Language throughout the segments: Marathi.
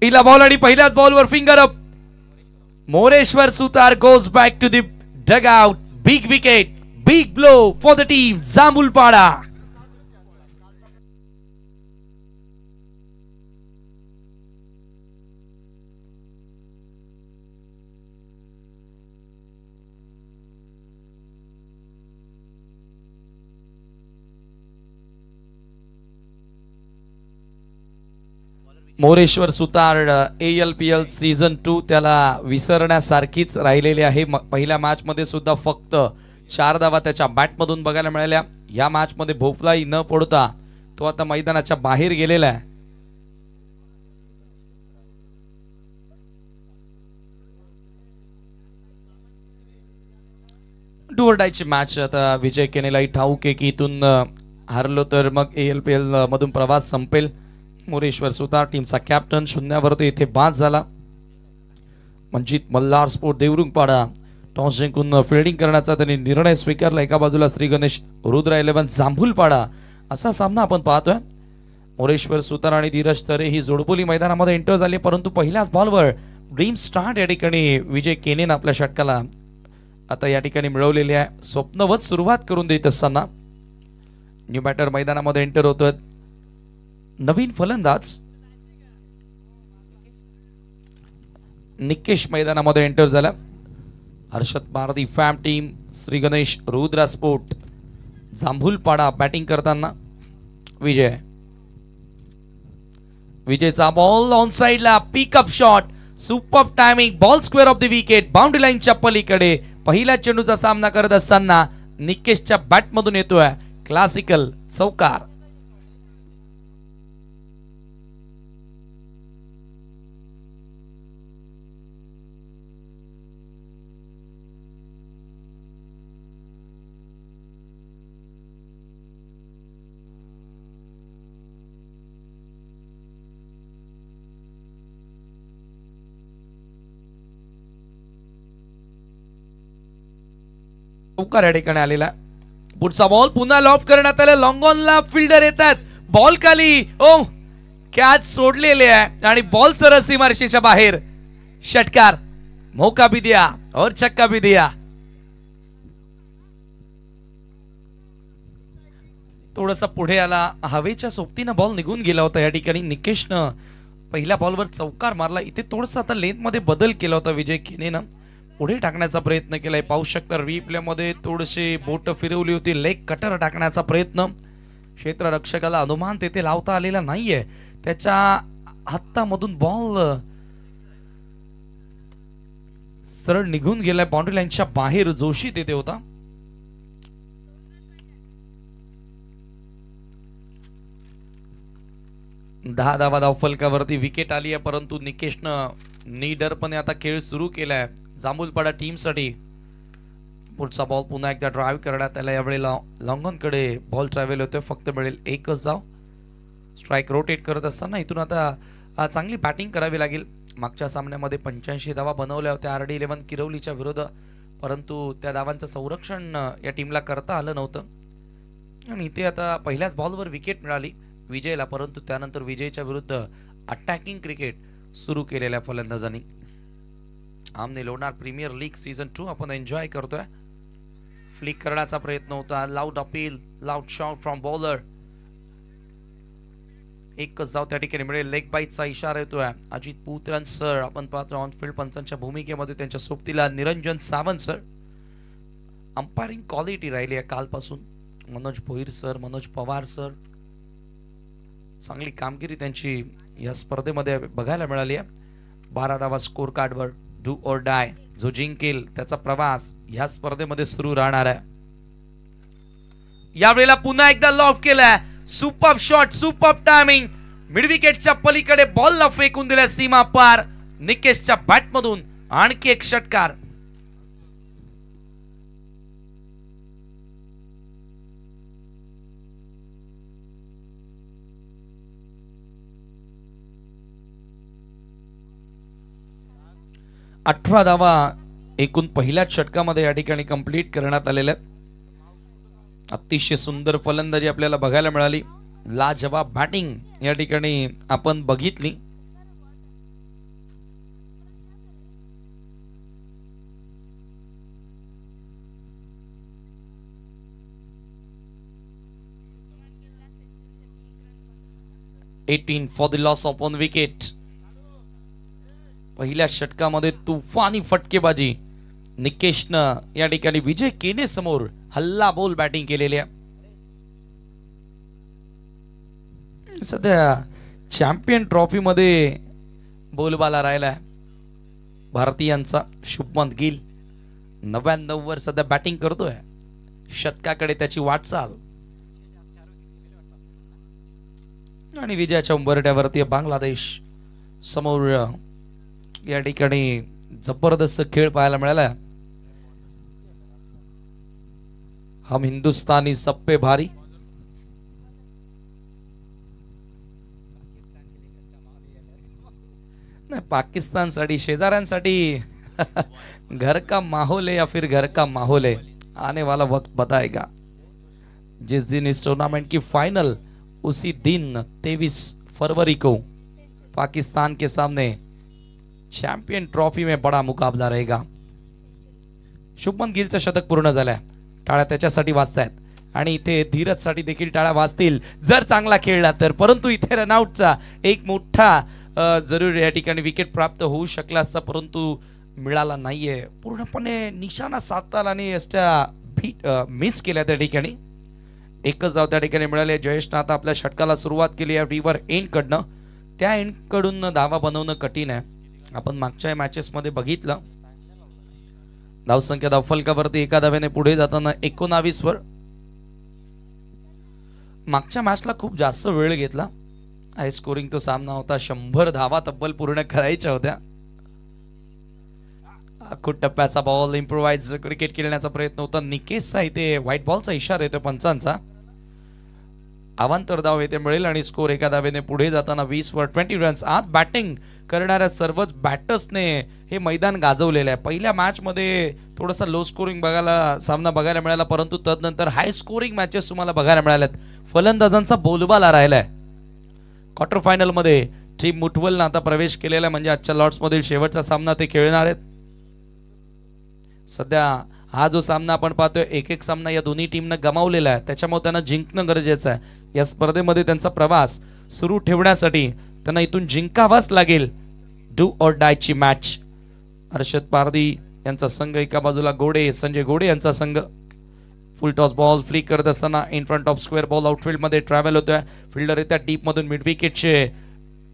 पहिला बॉल आणि पहिल्याच बॉलवर finger up. Moreshwar Sutar goes back to the dugout. Big wicket, big blow for the team Jambulpada. Moreshwar Sutar ALPL season 2 त्याला विसरण्यासारखीच राहिलेली आहे. पहिल्या मॅच मध्ये सुद्धा फक्त 4 धावा त्याच्या बॅट मधून बघायला मिळाल्या. या मॅच मध्ये भोपलाई न पडता तो आता मैदानाच्या बाहेर गेलेला आहे. डू ऑर डायची मॅच. आता विजय केनेलाही ठाऊक आहे की इथून हारलो तर मग ALPL मधून प्रवास संपेल. मोरेश्वर सुतार टीमचा कॅप्टन शून्यावरती इथे बाद झाला. मंजित मल्हार स्पोर्ट देवरुंगपाडा टॉस जिंकून फिल्डिंग करण्याचा त्यांनी निर्णय स्वीकारला. एका बाजूला श्री गणेश रुद्र 11 जांभूलपाडा असा सामना आपण पाहतोय. मोरेश्वर सुतार आणि धीरज तरे ही जोडपोली मैदानामध्ये एंटर झाली, परंतु पहिल्याच बॉलवर ड्रीम स्टार्ट या ठिकाणी विजय केनेन आपल्या षटकाला आता या ठिकाणी मिळवलेली आहे. स्वप्नवत सुरुवात करून देत असताना न्यू बॅटर मैदानामध्ये एंटर होतोय. नवीन फलंदाज निकेश मैदानामध्ये एंटर झाला. हर्षद मारदी फॅम team Shri Ganesh Rudra sport Jambhulpada batting करताना विजयचा बॉल ऑन साइडला pickup shot super timing ball square off the wicket boundary लाईनच्या पलीकडे पहिल्या चेंडूचा सामना करत असताना निकेशच्या बॅट मधून येतोय क्लासिकल चौकार. चौकार या ठिकाणी आलेला. पुढचा बॉल पुन्हा लॉफ्ट करण्यात आला. लॉंग ऑनला फिल्डर येतात. बॉल खाली ओ कॅच सोडलेले आहे आणि बॉल सरळ सीमारेषेच्या बाहेर. षटकार मौका भी दिया और छक्का भी दिया. थोडासा पुढे आला. हवेच्या सोबतीनं बॉल निघून गेला होता. या ठिकाणी निकेशनं पहिल्या बॉलवर चौकार मारला. इथे थोडंसं आता लेंथ मध्ये बदल केला होता विजय केनेनं. पुढे टाकण्याचा प्रयत्न केलाय. पाहू शकता रिप्ले मध्ये थोडेसे बोट फिरवली होती. लेग कटर टाकण्याचा प्रयत्न. क्षेत्ररक्षकाला अनुमान तेथे लावता आलेला नाहीये. त्याच्या हातामधून बॉल सरळ निघून गेलाय बाउंड्री लाईनच्या बाहेर. जोशी तेथे होता. दहा धावा धावफलकावरती विकेट आली आहे, परंतु निकेशनं निडरपणे आता खेळ सुरू केलाय जांभूलपाडा टीम साठी. पुढचा बॉल पुन्हा एकदा ड्राइव्ह करण्यात आला. यावेळेला लॉंगॉनकडे बॉल ट्रॅव्हल होतोय. फक्त मिळेल एकच धाव. स्ट्राइक रोटेट करत असताना इथून आता चांगली बॅटिंग करावी लागेल. मागच्या सामन्यामध्ये 85 धावा बनवल्या होत्या RD11 किरवलीच्या विरुद्ध, परंतु त्या धावांचं संरक्षण या टीमला करता आलं नव्हतं. आणि इथे आता पहिल्याच बॉलवर विकेट मिळाली विजयला, परंतु त्यानंतर विजयच्या विरुद्ध अटॅकिंग क्रिकेट सुरू केलेल्या फलंदाजांनी. आमने लोणार प्रीमियर लीग सीझन 2 आपण एन्जॉय करतोय. फ्लिक करण्याचा प्रयत्न होता. Loud appeal, loud shot from bowler. एकच जाव त्या ठिकाणी मिळेल. लेग बाईटचा इशारा येतोय. अजित पुत्रन सर आपण पाहतो ऑनफिल्ड पंचांच्या भूमिकेमध्ये त्यांच्या सोबतीला Niranjan Sawant sir. Umpiring quality राहिली आहे कालपासून. मनोज भोईर सर, मनोज पवार सर, चांगली कामगिरी त्यांची या स्पर्धेमध्ये बघायला मिळाली आहे. 12 धावा स्कोर कार्डवर. डू ऑर डाय जो जिंकेल त्याचा प्रवास या स्पर्धेमध्ये सुरू राहणार आहे. यावेळेला पुन्हा एकदा लॉफ्ट केलाय. Super shot, super timing. Mid विकेटच्या पलीकडे बॉलला फेकून दिल्या सीमा पार. निकेशच्या बॅटमधून आणखी एक षटकार. अठरा धावा एकूण पहिल्याच षटकामध्ये या ठिकाणी कंप्लीट करण्यात आलेल्या. अतिशय सुंदर फलंदाजी आपल्याला बघायला मिळाली. लाजवाब बॅटिंग या ठिकाणी आपण बघितली. 18 for the loss of 1 wicket. पहिल्या षटकामध्ये तुफानी फटकेबाजी निकेशनं या ठिकाणी विजय केने समोर हल्ला बोल बॅटिंग केलेली आहे. सध्या चॅम्पियन ट्रॉफी मध्ये बोलबाला राहिलाय भारतीयांचा शुभमन गिल. 99 वर सध्या बॅटिंग करतोय. शतकाकडे त्याची वाटचाल आणि विजयाच्या उंबरठ्यावरती बांगलादेश समोर या ठिकाणी जबरदस्त खेळ पाहायला मिळाला. हम हिंदुस्तानी सब पे भारी. नहीं पाकिस्तान साठी शेजाऱ्यांसाठी घर का माहौल है या फिर घर का माहौल है, आने वाला वक्त बताएगा. जिस दिन इस टूर्नामेंट की फाइनल उसी दिन 23 फरवरी को पाकिस्तान के सामने चॅम्पियन ट्रॉफी में बड़ा मुकाबला रहेगा. शुभमन गिलचं शतक पूर्ण झालंय. टाळ्या त्याच्यासाठी वाजतायत आणि इथे धीरज साठी देखील टाळ्या वाजतील जर चांगला खेळला तर. परंतु इथे रनआउटचा एक मोठा जरूर या ठिकाणी विकेट प्राप्त होऊ शकला असता परंतु मिळाला नाहीये. पूर्णपणे निशाणा साधताना आणि यष्ट्या मिस केल्या त्या ठिकाणी. एकच धाव त्या ठिकाणी मिळाले. जयेशनं आता आपल्या षटकाला सुरुवात केली आहे रिव्हर एंड कडनं. त्या एंड कडून धावा बनवणं कठीण आहे. आपण मागच्या मॅचेस मध्ये बघितलं धावसंख्या धावफलकावरती एका धाव्याने पुढे जाताना 19 वर. मागच्या मॅचला खूप जास्त वेळ घेतला. हाय स्कोरिंग तो सामना होता. 100 धावा तब्बल पूर्ण करायच्या होत्या. खूप टप्प्याचा बॉल इम्प्रोवाइज क्रिकेट खेळण्याचा प्रयत्न होता. निकेशचा इथे व्हाईट बॉलचा इशारा येतो पंचांचा. अवांतर धाव येथे मिळेल आणि स्कोर एका धावेने पुढे जाताना 20 वर 20 रन्स. आज बॅटिंग करणाऱ्या सर्वच बॅटर्सने हे मैदान गाजवलेलं आहे. पहिल्या मॅच मध्ये थोडासा लो स्कोरिंग सामना बघायला मिळाला परंतु तदनंतर हाय स्कोरिंग मॅचेस तुम्हाला बघायला मिळाल्यात. फलंदाजांचा बोलबाला राहिलाय. क्वार्टर फायनल मध्ये टीम मुठवलनं आता प्रवेश केलेला म्हणजे आजच्या लॉर्ड्स मधील शेवटचा सामना ते खेळणार आहेत. सध्या हा जो सामना आपण पाहतोय एक सामना या दोन्ही टीमनं गमावलेला आहे त्याच्यामुळे त्यांना जिंकणं गरजेचं आहे. या स्पर्धेमध्ये त्यांचा प्रवास सुरू ठेवण्यासाठी त्यांना इथून जिंकावाच लागेल. डू ऑर डाय ची मॅच. हर्षद पारधी यांचा संघ एका बाजूला गोडे संजय गोडे यांचा संघ. फुल टॉस बॉल फ्लिक करत असताना in front of square ball outfield मध्ये ट्रॅव्हल होतोय. फिल्डर येत्या डीप मधून मिड विकेटचे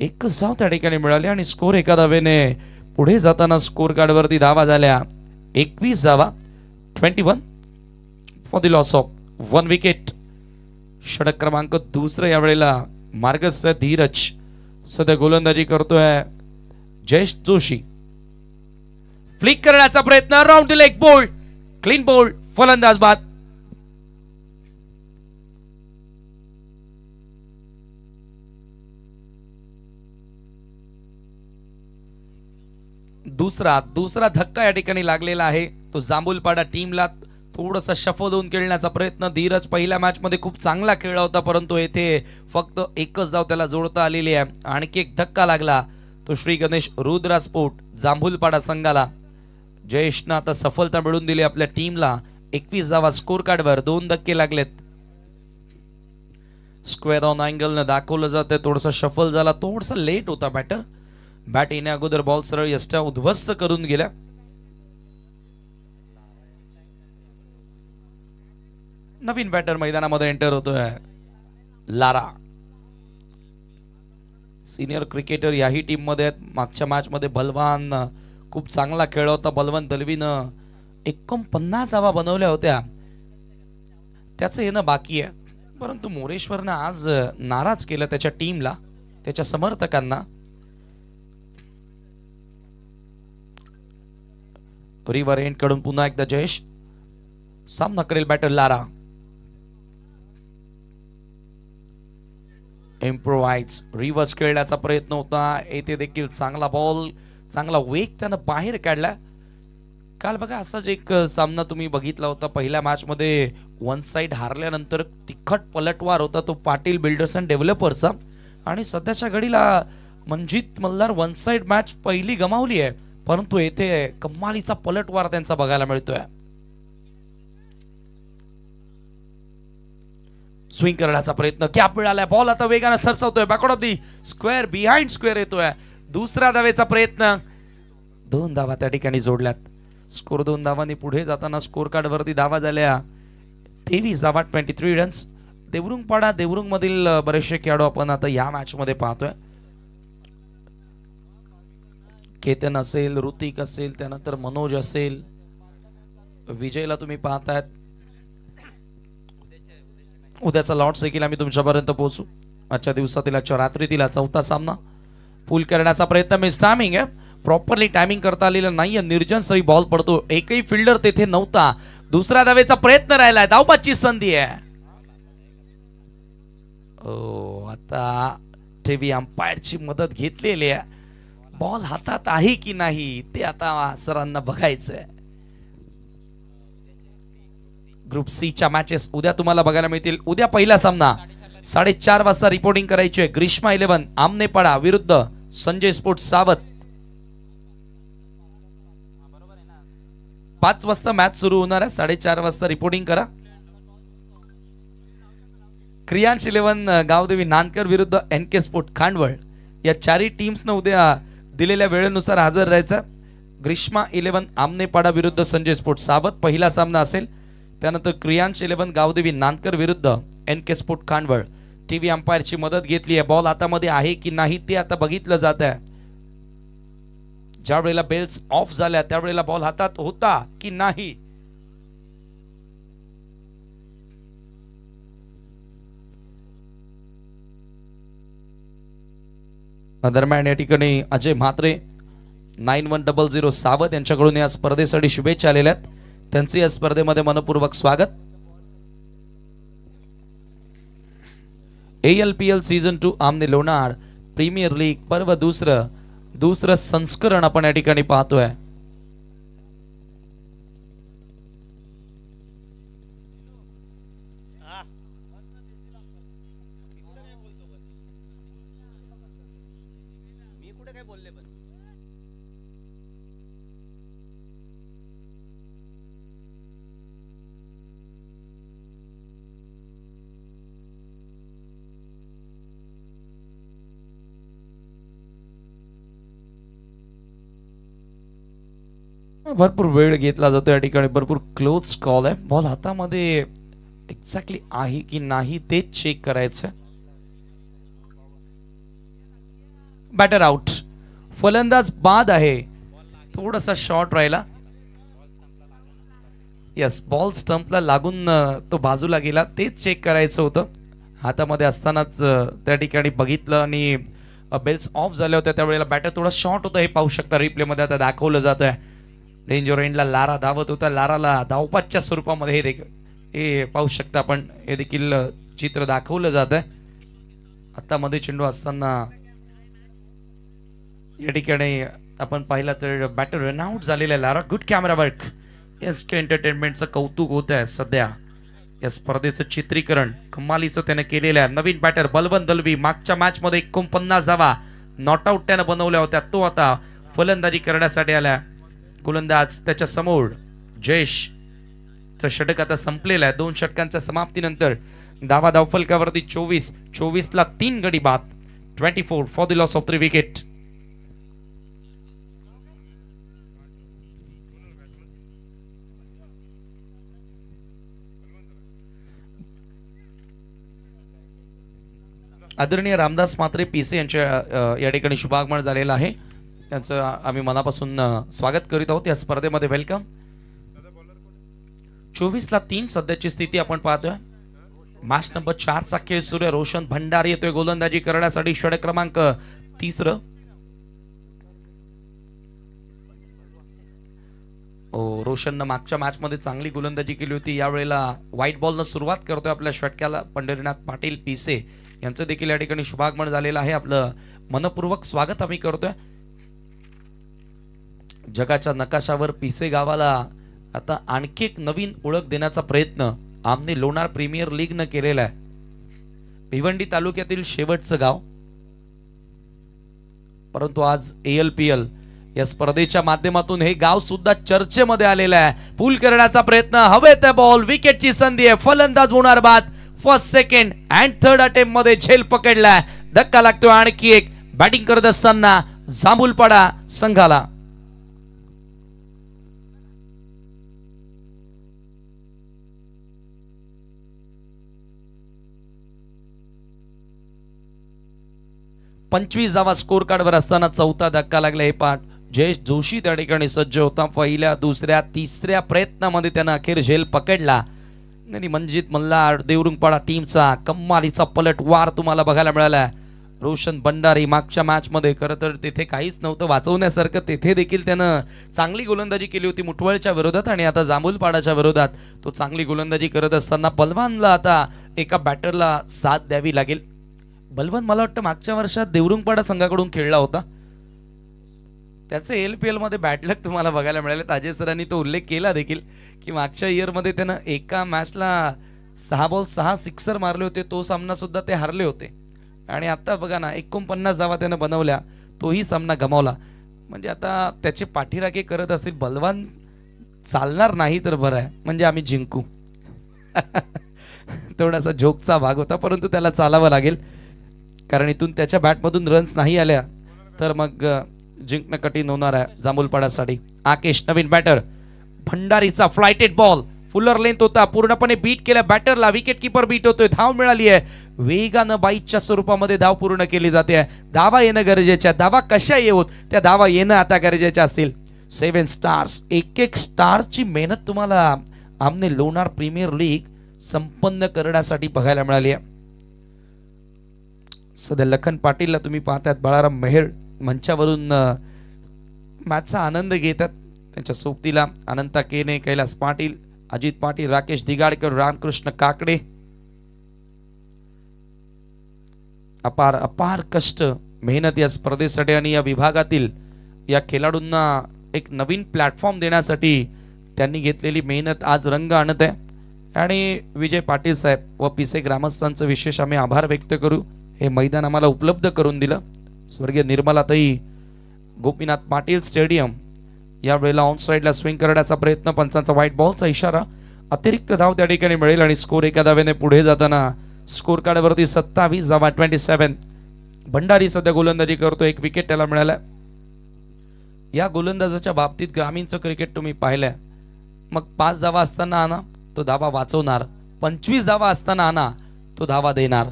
एक धाव त्या ठिकाणी मिळाले आणि स्कोर एका धावेने पुढे जाताना स्कोर कार्ड वरती धावा झाल्या 21 धावा. 21 for the loss of 1 wicket. षटक क्रमांक 2 यावेळेला मार्गस्थ धीरज. सध्या गोलंदाजी करतोय जयेश जोशी. फ्लिक करण्याचा प्रयत्न round the leg bowled clean bowled फलंदाज बाद. दुसरा धक्का या ठिकाणी लागलेला आहे. तो जांभूलपाडा टीमला थोडासा शफल होऊन खेळण्याचा प्रयत्न. धीरज पहिल्या मॅच मध्ये खूप चांगला खेळला होता परंतु येथे फक्त एकच धाव त्याला जोडता आलेली आहे. आणखी एक धक्का लागला तो श्री गणेश रुद्रा स्पोर्ट जांभूलपाडा संघाला. जयेशनं आता सफलता मिळवून दिली आपल्या टीमला. 21 धावा स्कोर कार्ड वर. 2 धक्के लागलेत. स्क्वेअर ऑन अँगल न दाखवलं जाते. थोडासा शफल झाला. थोडासा लेट होता बॅटर. बॅट येण्या अगोदर बॉल सरळ यष्ट्या उद्ध्वस्त करून गेल्या. नवीन बॅटर मैदानामध्ये एंटर होतोय लारा. सिनियर क्रिकेटर याही टीम मध्ये आहेत. मागच्या मॅच मध्ये बलवान खूप चांगला खेळ होता. बलवान दलवीनं 49 धावा बनवल्या होत्या. त्याचं येणं बाकी आहे परंतु मोरेश्वरनं आज नाराज केलं त्याच्या टीमला त्याच्या समर्थकांना. रिव्हर एंड कडून पुन्हा एकदा जयेश. सामना करेल बॅटर लारा. इम्प्रोवाइज रिव्हर्स खेळण्याचा प्रयत्न होता. येथे देखील चांगला बॉल चांगला वेग त्यानं बाहेर काढला. काल बघा असाच एक सामना तुम्ही बघितला होता. पहिल्या मॅच मध्ये 1 साइड हारल्यानंतर तिखट पलटवार होता तो पाटील बिल्डर्स अँड डेव्हलपर्सचा. आणि सध्याच्या घडीला मनजित मल्हार 1 साइड मॅच पहिली गमावली आहे परंतु येथे कमालीचा पलटवार त्यांचा बघायला मिळतोय. स्विंग करण्याचा प्रयत्न, गॅप मिळालाय, बॉल आता वेगाने सरसावतोय, back out of the square, behind square येतोय. दुसऱ्या धावेचा प्रयत्न, 2 धावा त्या ठिकाणी जोडल्यात. स्कोर 2 धावांनी पुढे जाताना स्कोर कार्ड वरती धावा झाल्या 23 धावा, 23 रन्स. देवरुंग मधील बरेचसे खेळाडू आपण आता या मॅच मध्ये पाहतोय. केतन असेल, ऋतिक असेल, त्यानंतर मनोज असेल, विजयला तुम्ही पाहतायत. उद्याचा लॉट्स देखील आम्ही तुमच्यापर्यंत पोहोचू. आजच्या दिवसातील, आजच्या रात्रीतील चौथा सामना पूल करण्याचा प्रयत्न. मिस टायमिंग आहे, प्रॉपरली टायमिंग करता आलेलं नाहीये. निर्जन सही बॉल पडतो, एकही फिल्डर तेथे नव्हता. दुसऱ्या धावेचा प्रयत्न राहिलाय, धावबादची संधी आहे. आता टीव्ही अंपायरची मदत घेतलेली आहे. बॉल हातात आहे की नाही ते आता सरांना बघायचंय. ग्रुप सी च्या मॅचेस उद्या तुम्हाला बघायला मिळतील. उद्या पहिला सामना 4:30 वाजता रिपोर्टिंग करायची आहे. ग्रीष्मा 11 आमनेपाडा विरुद्ध संजय स्पोर्ट्स सावत. 5 वाजता मॅच सुरू होणार आहे. 4:30 वाजता रिपोर्टिंग करा. क्रियांश 11 गावदेवी नानकर विरुद्ध NK स्पोर्ट खांडवळ. या चारही टीम्सनं उद्या दिलेल्या वेळेनुसार हजर राहायचं. ग्रीष्मा 11 आमनेपाडा विरुद्ध संजय स्पोर्ट सावत पहिला सामना असेल. त्यानंतर क्रियांश 11 गावदेवी नानकर विरुद्ध NK स्पोर्ट खांडवळ. टीव्ही अंपायरची मदत घेतली आहे. बॉल हातामध्ये आहे की नाही ते आता बघितलं जात आहे. ज्या वेळेला बेल्स ऑफ झाल्या त्यावेळेला बॉल हातात होता की नाही. दरम्यान या ठिकाणी अजय म्हात्रे 9100 सावत यांच्याकडून या स्पर्धेसाठी शुभेच्छा आलेल्या आहेत. त्यांचे या स्पर्धेमध्ये मनपूर्वक स्वागत. ALPL सीझन 2 आमने लोणार प्रीमियर लीग पर्व दुसरं संस्करण आपण या ठिकाणी पाहतोय. भरपूर वेळ घेतला जातो या ठिकाणी. भरपूर क्लोज कॉल आहे. बॉल हातामध्ये एक्झॅक्टली आहे की नाही ते चेक करायचं. बॅटर आउट, फलंदाज बाद आहे. थोडासा शॉर्ट राहिला. यस, बॉल स्टंपला लागून तो बाजूला गेला, तेच चेक करायचं होतं. हातामध्ये असतानाच त्या ठिकाणी बघितलं आणि बेल्स ऑफ झाल्या होत्या त्यावेळेला बॅटर थोडा शॉर्ट होता. हे पाहू शकता रिप्ले मध्ये आता दाखवलं जात आहे. डेंजर एंडला लारा धावत होता. लाराला धावपाच्या स्वरूपामध्ये हे पाहू शकता आपण. हे देखील चित्र दाखवलं जात आहे. आता मध्ये चेंडू असताना या ठिकाणी आपण पाहिलं तर बॅटर रनआउट झालेला आहे. लारा गुड कॅमेरा वर्क. एसके एंटरटेनमेंटचं कौतुक होत आहे सध्या. या स्पर्धेचं चित्रीकरण कमालीचं त्याने केलेलं आहे. नवीन बॅटर बलवंत दलवी मागच्या मॅच मध्ये 49 धावा नॉट आउट त्याने बनवल्या होत्या. तो आता फलंदाजी करण्यासाठी आला. गोलंदाज त्याच्या समोर जयेशचं षटक आता संपलेलं आहे. 2 षटकांच्या समाप्तीनंतर धावफलकावरती 24 ला 3 गडी बाद. 24 for the loss of 3 wicket. आदरणीय रामदास म्हात्रे PC यांच्या या ठिकाणी शुभागमन झालेलं आहे. त्यांचं आम्ही मनापासून स्वागत करीत आहोत या स्पर्धेमध्ये. वेलकम. 24 ला 3 सध्याची स्थिती आपण पाहतोय. मॅच नंबर 4 चा खेळ सुरू आहे. रोशन भंडारी येतोय गोलंदाजी करण्यासाठी. षटक क्रमांक 3. रोशननं मागच्या मॅच मध्ये चांगली गोलंदाजी केली होती. यावेळेला व्हाईट बॉलनं सुरुवात करतोय आपल्या षटकाला. पंढरीनाथ पाटील पिसे यांचं देखील या ठिकाणी शुभागमन झालेलं आहे. आपलं मनपूर्वक स्वागत आम्ही करतोय. जगाच्या नकाशावर पिसे गावाला आता आणखी एक नवीन ओळख देण्याचा प्रयत्न आमने लोणार प्रीमियर लीग न केलेला आहे. भिवंडी तालुक्यातील शेवटचं गाव, परंतु आज ALPL या स्पर्धेच्या माध्यमातून हे गाव सुद्धा चर्चेमध्ये आलेलं आहे. पूल करण्याचा प्रयत्न, हवेत बॉल, विकेटची संधी आहे. फलंदाज होणार बाद. First second and third attempt मध्ये झेल पकडलाय. धक्का लागतो आणखी एक बॅटिंग करत असताना जांभूलपाडा संघाला. पंचवीस धावा स्कोर कार्डवर असताना चौथा धक्का लागला. हे पाठ जयेश जोशी त्या ठिकाणी सज्ज होता. पहिल्या दुसऱ्या तिसऱ्या प्रयत्नामध्ये त्यानं अखेर झेल पकडला आणि मंजित मल्हार देवरुंगपाडा टीमचा कमालीचा पलटवार तुम्हाला बघायला मिळाला. रोशन भंडारी मागच्या मॅच मध्ये खरं तर तिथे काहीच नव्हतं वाचवण्यासारखं, तेथे देखील त्यानं चांगली गोलंदाजी केली होती मुठवळच्या विरोधात आणि आता जांभूलपाडाच्या विरोधात तो चांगली गोलंदाजी करत असताना बलवानला आता एका बॅटरला साथ द्यावी लागेल. बलवान मला वाटतं मागच्या वर्षात देवरुंगपाडा संघाकडून खेळला होता. त्याचे LPL मध्ये बॅटलक तुम्हाला बघायला मिळाले. ताजे सरांनी तो उल्लेख केला देखील की मागच्या इयर मध्ये त्यानं एका मॅचला 6 बॉल 6 सिक्सर मारले होते. तो सामना सुद्धा ते हारले होते आणि आता बघा ना 49 धावा त्यानं बनवल्या, तोही सामना गमावला. म्हणजे आता त्याचे पाठीराखे करत असतील बलवान चालणार नाही तर बरं आहे, म्हणजे आम्ही जिंकू. थोडासा जोकचा भाग होता परंतु त्याला चालावं लागेल कारण इथून त्याच्या बॅटमधून रन्स नाही आल्या तर मग जिंकणं कठीण होणार आहे जांभूलपाडासाठी. आकेश नवीन बॅटर. भंडारीचा फ्लायटेड बॉल फुलर लेंथ होता, पूर्णपणे बीट केल्या बॅटरला. विकेट किपर बीट होतोय. धाव मिळाली आहे. वेगानं बाईकच्या स्वरूपामध्ये धाव पूर्ण केली जाते. धावा येणं गरजेच्या, धावा कशा येवोत त्या धावा येणं आता गरजेच्या असतील. 7 स्टार्स, एक स्टारची मेहनत तुम्हाला आमने लोणार प्रीमियर लीग संपन्न करण्यासाठी बघायला मिळाली आहे. सध्या लखन पाटीलला तुम्ही पाहतात, बाळाराम मेहर मंचावरून मॅचचा आनंद घेतात. त्यांच्या सोबतीला अनंता केने, कैलास पाटील, अजित पाटील, राकेश दिगाडकर, रामकृष्ण काकडे. अपार अपार कष्ट मेहनत या स्पर्धेसाठी आणि या विभागातील या खेळाडूंना एक नवीन प्लॅटफॉर्म देण्यासाठी त्यांनी घेतलेली मेहनत आज रंग आणत आहे. आणि विजय पाटील साहेब व पिसे ग्रामस्थांचं विशेष आम्ही आभार व्यक्त करू. हे मैदान आम्हाला उपलब्ध करून दिलं. स्वर्गीय निर्मलाताई, गोपीनाथ पाटील स्टेडियम. या वेळेला ऑन साइडला स्विंग करण्याचा प्रयत्न, पंचांचा व्हाईट बॉलचा इशारा. अतिरिक्त धाव त्या ठिकाणी मिळेल आणि स्कोर एका धावेने पुढे जाताना स्कोर कार्डवरती 27 धावा 27. भंडारी सध्या गोलंदाजी करतो. एक विकेट त्याला मिळाला. या गोलंदाजाच्या बाबतीत ग्रामीणचं क्रिकेट तुम्ही पाहिलंय. मग 5 धावा असताना आणा तो धावा वाचवणार, 25 धावा असताना आणा तो धावा देणार.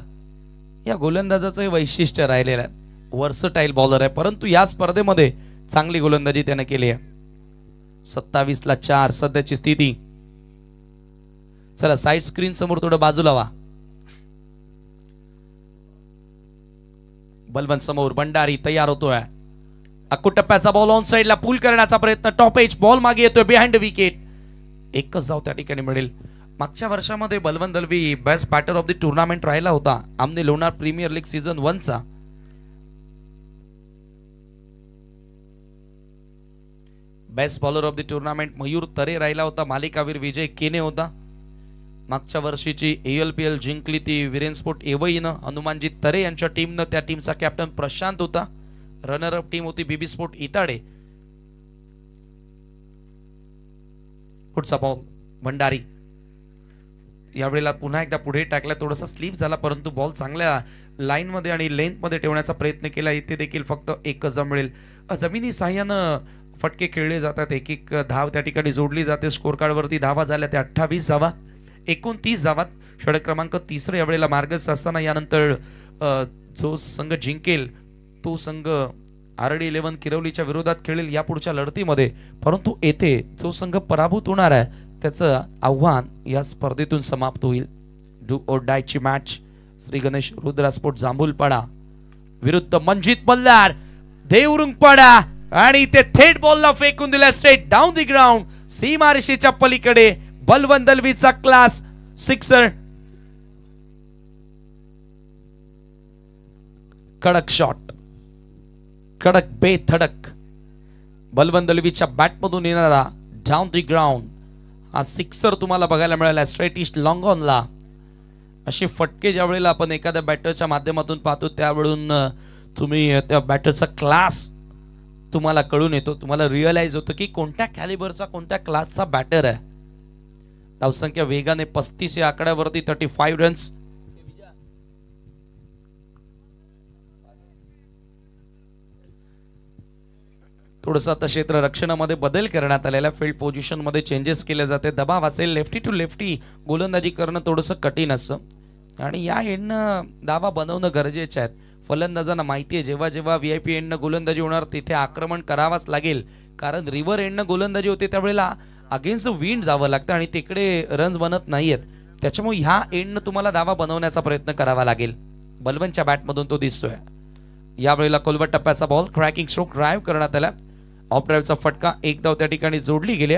या गोलंदाजाचं हे वैशिष्ट्य राहिलेलं आहे. वर्सटाईल बॉलर आहे परंतु या स्पर्धेमध्ये चांगली गोलंदाजी त्याने केली आहे. 27 ला 4 सध्याची स्थिती. चला साइड स्क्रीन समोर थोडं बाजूला व्हा. बलवंत समोर, भंडारी तयार होतोय. अक्कुटप्प्याचा बॉल ऑन साइडला पूल करण्याचा प्रयत्न, टॉप एज बॉल मागे येतोय बिहाइंड विकेट. एकच धाव त्या ठिकाणी मिळेल. मागच्या वर्षामध्ये Balwant Dalvi best batter of the tournament राहिला होता Aamne Lonar premier league season 1 चा. Best bowler of the tournament Mayur Tare राहिला होता. मालिकावीर विजय केने होता. मागच्या वर्षीची ALPL जिंकली ती विरेन स्पोर्ट एवईनं. हनुमानजी तरे यांच्या टीमनं, त्या टीमचा कॅप्टन प्रशांत होता. रनर अप टीम होती BB स्पोर्ट इताडे. पुढचा बॉल भंडारी. यावेळेला पुन्हा एकदा पुढे टाकला, थोडासा स्लिप झाला परंतु बॉल चांगल्या लाईन मध्ये आणि लेंथ मध्ये ठेवण्याचा प्रयत्न केला. इथे देखील फक्त एकच धाव मिळेल. जमिनी साह्यानं फटके खेळले जातात. एक धाव त्या ठिकाणी जोडली जाते. स्कोर कार्डवरती धावा झाल्या त्या 28 धावा 29 धावात. षटक क्रमांक 3 यावेळेला मार्गस्थ असताना यानंतर जो संघ जिंकेल तो संघ RD11 किरवलीच्या विरोधात खेळेल या पुढच्या लढतीमध्ये. परंतु येथे जो संघ पराभूत होणार आहे त्याचं आव्हान या स्पर्धेतून समाप्त होईल. डू ऑर डाय ची मॅच श्री गणेश रुद्रा स्पोर्ट जांभूलपाडा विरुद्ध मंजित मल्हार देवरुंगपाडा. आणि ते थेट बॉलला फेकून दिला स्ट्रेट डाऊन द ग्राउंड. सीमारेषेच्या पलीकडे बलवंत दलवीचा क्लास सिक्सर. कडक शॉट, कडक बेधडक बलवंत दलवीच्या बॅटमधून येणारा डाऊन द ग्राउंड हा सिक्सर तुम्हाला बघायला मिळाला स्ट्रेट ईस्ट लॉंग ऑनला. असे फटके ज्या वेळेला आपण एखाद्या बॅटरच्या माध्यमातून पाहतो त्यावेळून तुम्ही त्या बॅटरचा क्लास तुम्हाला कळून येतो. तुम्हाला रिअलाइज होतं की कोणत्या कॅलिबरचा कोणत्या क्लासचा बॅटर आहे. धावसंख्या वेगाने 35 या आकड्यावरती 35 रन्स. थोडंसं आता क्षेत्र रक्षणामध्ये बदल करण्यात आलेला, फील्ड पोझिशन मध्ये चेंजेस केले जाते. दबाव असेल, लेफ्टी टू लेफ्टी गोलंदाजी करणं थोडंसं कठीण असतं आणि या एंडनं धावा बनवणं गरजेचे आहेत. फलंदाजांना माहिती आहे जेव्हा जेव्हा VIP एंडनं गोलंदाजी होणार तिथे आक्रमण करावाच लागेल, कारण रिव्हर एंडनं गोलंदाजी होते त्यावेळेला अगेन्स्ट विंड जावं लागतं आणि तिकडे रन्स बनत नाहीयेत. त्याच्यामुळे ह्या एंडनं तुम्हाला धावा बनवण्याचा प्रयत्न करावा लागेल. बलवनच्या बॅटमधून तो दिसतोय. यावेळेला कोलवट टप्प्याचा बॉल क्रॅकिंग स्ट्रोक ड्राईव्ह करण्यात आला. ऑफ ड्राईव्हचा फटका, एक धाव त्या ठिकाणी जोडली गेली.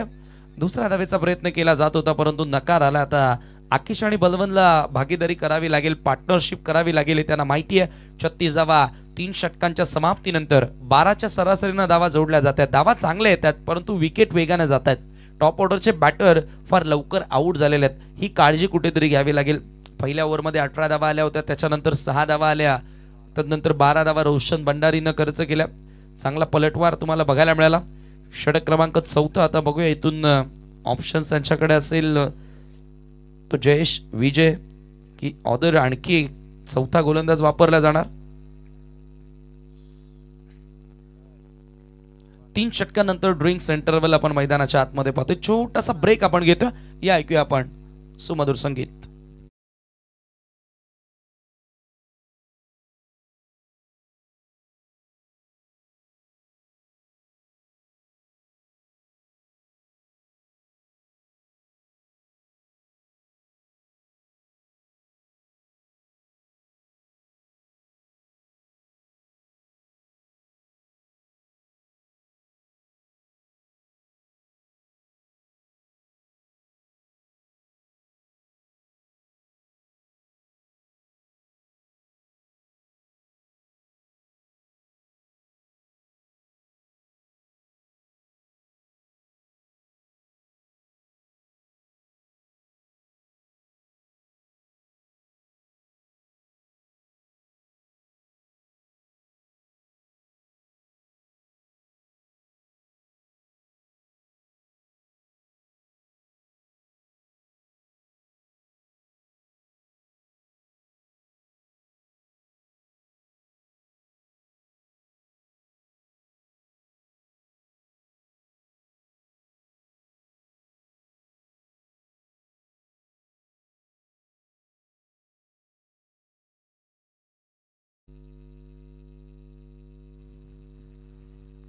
दुसऱ्या धावेचा प्रयत्न केला जात होता परंतु नकार आला. आता आकिश आणि बलवनला भागीदारी करावी लागेल, पार्टनरशिप करावी लागेल. त्यांना माहिती आहे 36 धावा 3 षटकांच्या समाप्तीनंतर 12च्या सरासरीनं धावा जोडल्या जातात. धावा चांगल्या येतात परंतु विकेट वेगाने जात आहेत. टॉप ऑर्डरचे बॅटर फार लवकर आऊट झालेले आहेत, ही काळजी कुठेतरी घ्यावी लागेल. पहिल्या ओव्हरमध्ये 18 धावा आल्या होत्या, त्याच्यानंतर 6 धावा आल्या, त्यानंतर 12 धावा रोशन भंडारीनं खर्च केल्या. चांगला पलटवार तुम्हाला बघायला मिळाला. षटक क्रमांक 4. आता बघूया इथून ऑप्शन्स त्यांच्याकडे असेल तो जयेश, विजय की ऑदर आणखी 4था गोलंदाज वापरला जाणार. 3 षटकानंतर ड्रिंक्स इंटरव्हल आपण मैदानाच्या आतमध्ये पाहतोय. छोटासा ब्रेक आपण घेतोय, या ऐकूया आपण सुमधुर संगीत.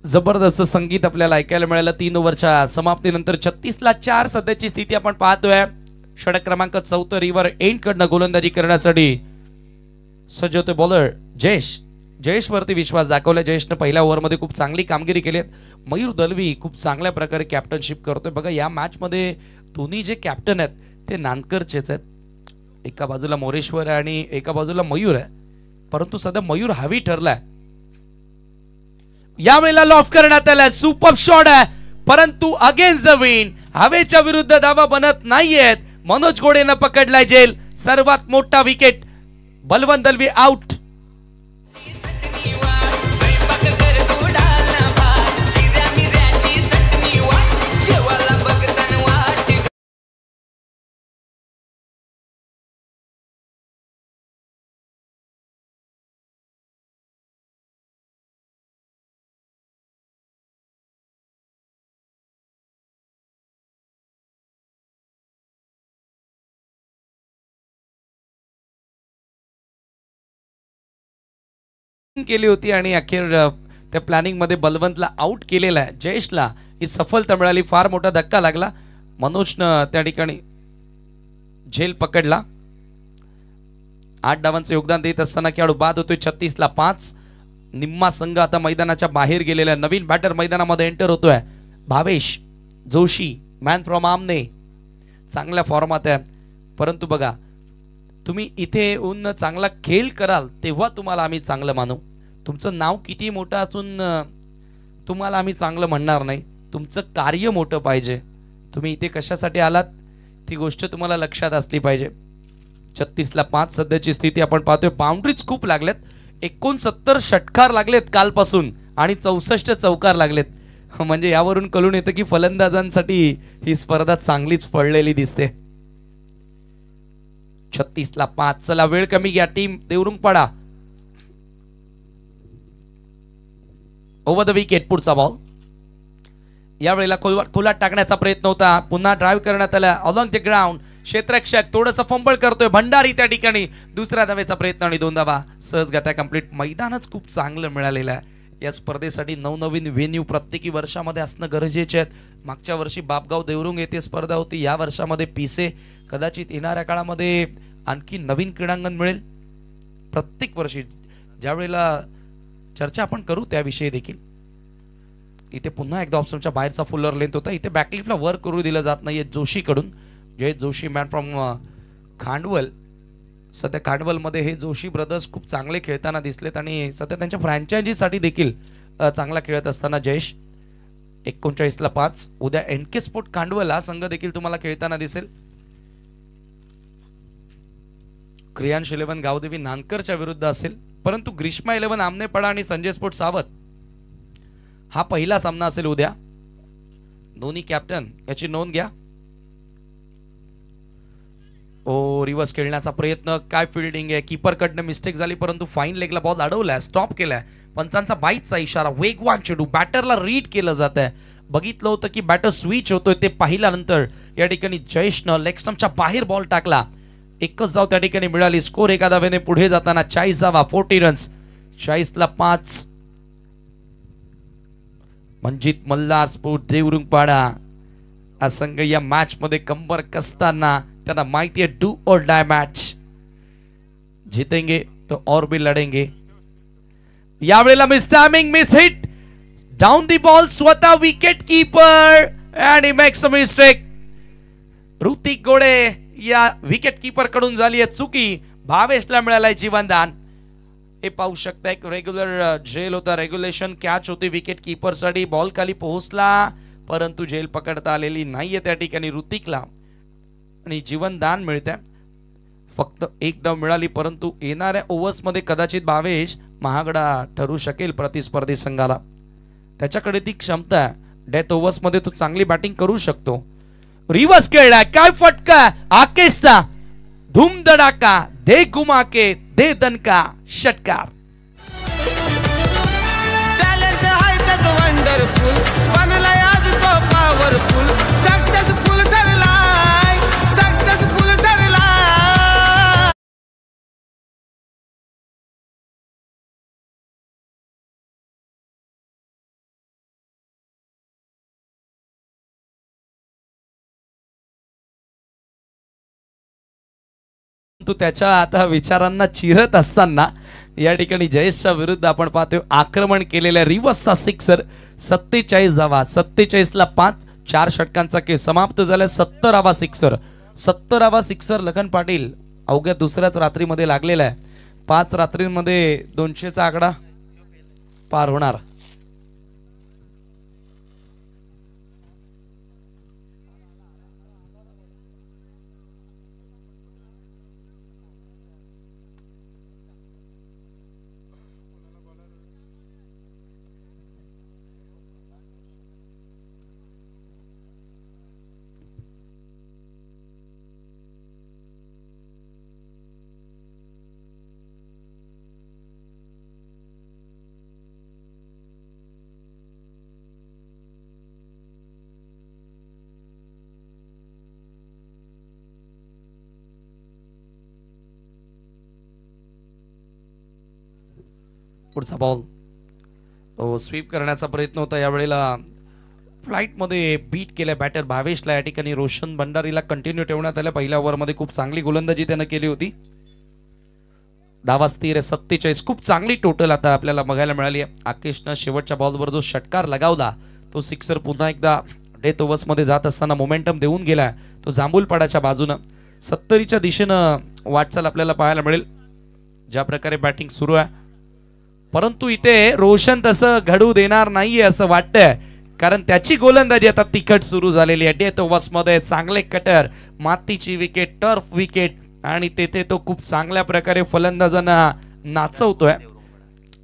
जबरदस्त संगीत आपल्याला ऐकायला मिळालं. 3 ओव्हरच्या समाप्तीनंतर 36ला 4 सध्याची स्थिती आपण पाहतोय. षटक क्रमांक 4 रिव्हर एंड कडनं गोलंदाजी करण्यासाठी सज्ज होते बॉलर जयेश. जयेश वरती विश्वास दाखवला. जयेशने पहिल्या ओव्हरमध्ये खूप चांगली कामगिरी केली. मयूर दलवी खूप चांगल्या प्रकारे कॅप्टनशिप करतोय. बघा या मॅच मध्ये दोन्ही जे कॅप्टन आहेत ते नानकरचेच आहेत. एका बाजूला मोरेश्वर आहे आणि एका बाजूला मयूर आहे, परंतु सध्या मयूर हवी ठरलाय. यावेळेला लॉफ करण्यात आला. सुपर शॉट आहे परंतु अगेन्स्ट द विंड, हवेच्या विरुद्ध धावा बनत नाहीयेत. मनोज घोडेनं पकडलाय जेल. सर्वात मोठा विकेट. बलवंत दलवी आउट. केली होती आणि अखेर त्या प्लॅनिंग मध्ये बलवंतला आउट केलेला आहे. जयेशला ही सफलता मिळाली. फार मोठा धक्का लागला. मनोजनं त्या ठिकाणी झेल पकडला. 8 धावांचं योगदान देत असताना खेळाडू बाद होतोय. 36ला 5. निम्मा संघ आता मैदानाच्या बाहेर गेलेला. नवीन बॅटर मैदानामध्ये एंटर होतोय. भावेश जोशी, मॅन फ्रॉम आमने, चांगल्या फॉर्मात आहे. परंतु बघा तुम्ही इथे येऊन चांगला खेळ कराल तेव्हा तुम्हाला आम्ही चांगलं मानू. तुमचं नाव किती मोठं असून तुम्हाला आम्ही चांगलं म्हणणार नाही. तुमचं कार्य मोठं पाहिजे. तुम्ही इथे कशासाठी आलात ती गोष्ट तुम्हाला लक्षात असली पाहिजे. 36ला 5 सध्याची स्थिती आपण पाहतोय. बाउंड्रीज खूप लागलेत. 69 षटकार लागलेत कालपासून आणि 64 चौकार लागलेत. म्हणजे यावरून कळून येतं की फलंदाजांसाठी ही स्पर्धा चांगलीच पडलेली दिसते. 36 ला 5. चला वेळ कमी घ्या team Devrungpada. Over the wicket पुढचा बॉल. यावेळेला खोलात टाकण्याचा प्रयत्न होता, पुन्हा ड्राइव्ह करण्यात आला अलॉंग द ग्राउंड. क्षेत्ररक्षक थोडंसं फंबल करतोय भंडारी त्या ठिकाणी. दुसऱ्या धावेचा प्रयत्न आणि 2 धावा सहज गत्या कंप्लीट. मैदानच खूप चांगलं मिळालेलं आहे. या स्पर्धेसाठी नवनवीन व्हेन्यू प्रत्येकी वर्षामध्ये असणं गरजेचे आहेत. मागच्या वर्षी बापगाव देवरुंग येथे स्पर्धा होती, या वर्षामध्ये पिसे. कदाचित येणाऱ्या काळामध्ये आणखी नवीन क्रीडांगण मिळेल. प्रत्येक वर्षी ज्या वेळेला चर्चा आपण करू त्याविषयी देखील. इथे पुन्हा एकदा ऑप्शनच्या बाहेरचा फुलर लेंथ होता. इथे बॅकलिफ्टला वर करू दिलं जात नाहीये जोशीकडून. जय जोशी मॅन फ्रॉम खांडवल. सध्या खांडवलमध्ये हे जोशी ब्रदर्स खूप चांगले खेळताना दिसलेत आणि सध्या त्यांच्या फ्रँचायझीसाठी देखील चांगला खेळत असताना जयेश. 39 ला 5. उद्या एनके स्पोर्ट खांडवल हा संघ देखील तुम्हाला खेळताना दिसेल. क्रियांश 11 गावदेवी नानकरच्या विरुद्ध असेल, परंतु ग्रीष्मा 11 आमनेपाडा आणि संजय स्पोर्ट सावत हा पहिला सामना असेल उद्या. दोन्ही कॅप्टन याची नोंद घ्या. ओ रिव्हर्स खेळण्याचा प्रयत्न, काय फिल्डिंग आहे. कीपर कडनं मिस्टेक झाली, परंतु फाईन लेगला बॉल अडवलाय, स्टॉप केलाय. पंचांचा बाईटचा इशारा. वेगवान चेंडू बॅटरला रीड केलं जात आहे. बघितलं होतं की बॅटर स्विच होतोय, ते पाहिल्यानंतर या ठिकाणी जयेशनं लेग स्टंपच्या बाहेर बॉल टाकला. एकच धाव त्या ठिकाणी मिळाली. स्कोर एका धावेने पुढे जाताना 40 धावा 40 रन्स. 40 ला 5. मंजित मल्हार स्पोर्ट देवरुंगपाडा हा संघ या मॅच मध्ये कंबर कसताना त्यांना माहिती आहे डू और डाय मॅच. जीतेंगे तो और भी लढेंगे. यावेळेला miss timing, miss hit, down the ball. स्वतः wicket keeper and he makes a mistake. Hrithik Gode या विकेट कीपर कडून झाली आहे चुकी. भावेशला मिळालाय जीवनदान. हे पाहू शकता एक रेग्युलर झेल होता, रेग्युलेशन कॅच होती विकेट कीपर साठी. बॉल खाली पोहोचला परंतु झेल पकडता आलेली नाहीये त्या ठिकाणी ऋतिकला आणि जीवनदान मिळते. फक्त एक धाव मिळाली, परंतु येणाऱ्या ओव्हर्स मध्ये कदाचित भावेश महागडा ठरू शकेल प्रतिस्पर्धी संघाला. त्याच्याकडे ती क्षमता आहे. डेथ ओव्हर्स मध्ये तो चांगली बॅटिंग करू शकतो. रिव्हर्स खेळलाय, काय फटका आकेशचा. धूम धडाका, दे घुमा के दे दणका, षटकार. टॅलेंट आहे त्यात वंडरफुल, बनलाय आज तो पॉवरफुल. सक्सेसफुल ठरलाय, सक्सेसफुल ठरलाय. तो त्याच्या आता विचारांना चिरत असताना या ठिकाणी जयेशच्या विरुद्ध आपण पाहतोय आक्रमण केलेल्या रिव्हर्सचा सिक्सर. 47 धावा 47 ला 5. 4 षटकांचा खेळ समाप्त झाला. 70वा सिक्सर. 70वा सिक्सर लखन पाटील अवघ्या दुसऱ्याच रात्रीमध्ये लागलेला आहे. 5 रात्रींमध्ये 200चा आकडा पार होणार. पुढचा बॉल स्वीप करण्याचा प्रयत्न होता. यावेळेला फ्लाइट मध्ये बीट केल्या बॅटर भावेशला. या ठिकाणी रोशन भंडारीला कंटिन्यू ठेवण्यात आलं. पहिल्या ओव्हरमध्ये खूप चांगली गोलंदाजी त्यानं केली होती. धावा स्थिर आहे 47. खूप चांगली टोटल आता आपल्याला बघायला मिळाली आहे. आकेशनं शेवटच्या बॉलवर जो षटकार लगावला तो सिक्सर पुन्हा एकदा डेथ ओव्हर्स मध्ये जात असताना मोमेंटम देऊन गेला. तो जांभूलपाड्याच्या बाजूनं 70च्या दिशेनं वाटचाल आपल्याला पाहायला मिळेल ज्या प्रकारे बॅटिंग सुरू आहे. परंतु इथे रोशन तसं घडू देणार नाहीये असं वाटतंय, कारण त्याची गोलंदाजी आता तिखट सुरू झालेली आहे. डेथ ओव्हर्स मध्ये चांगले कटर, मातीची विकेट, टर्फ विकेट आणि तेथे तो खूप चांगल्या प्रकारे फलंदाजांना नाचवतोय.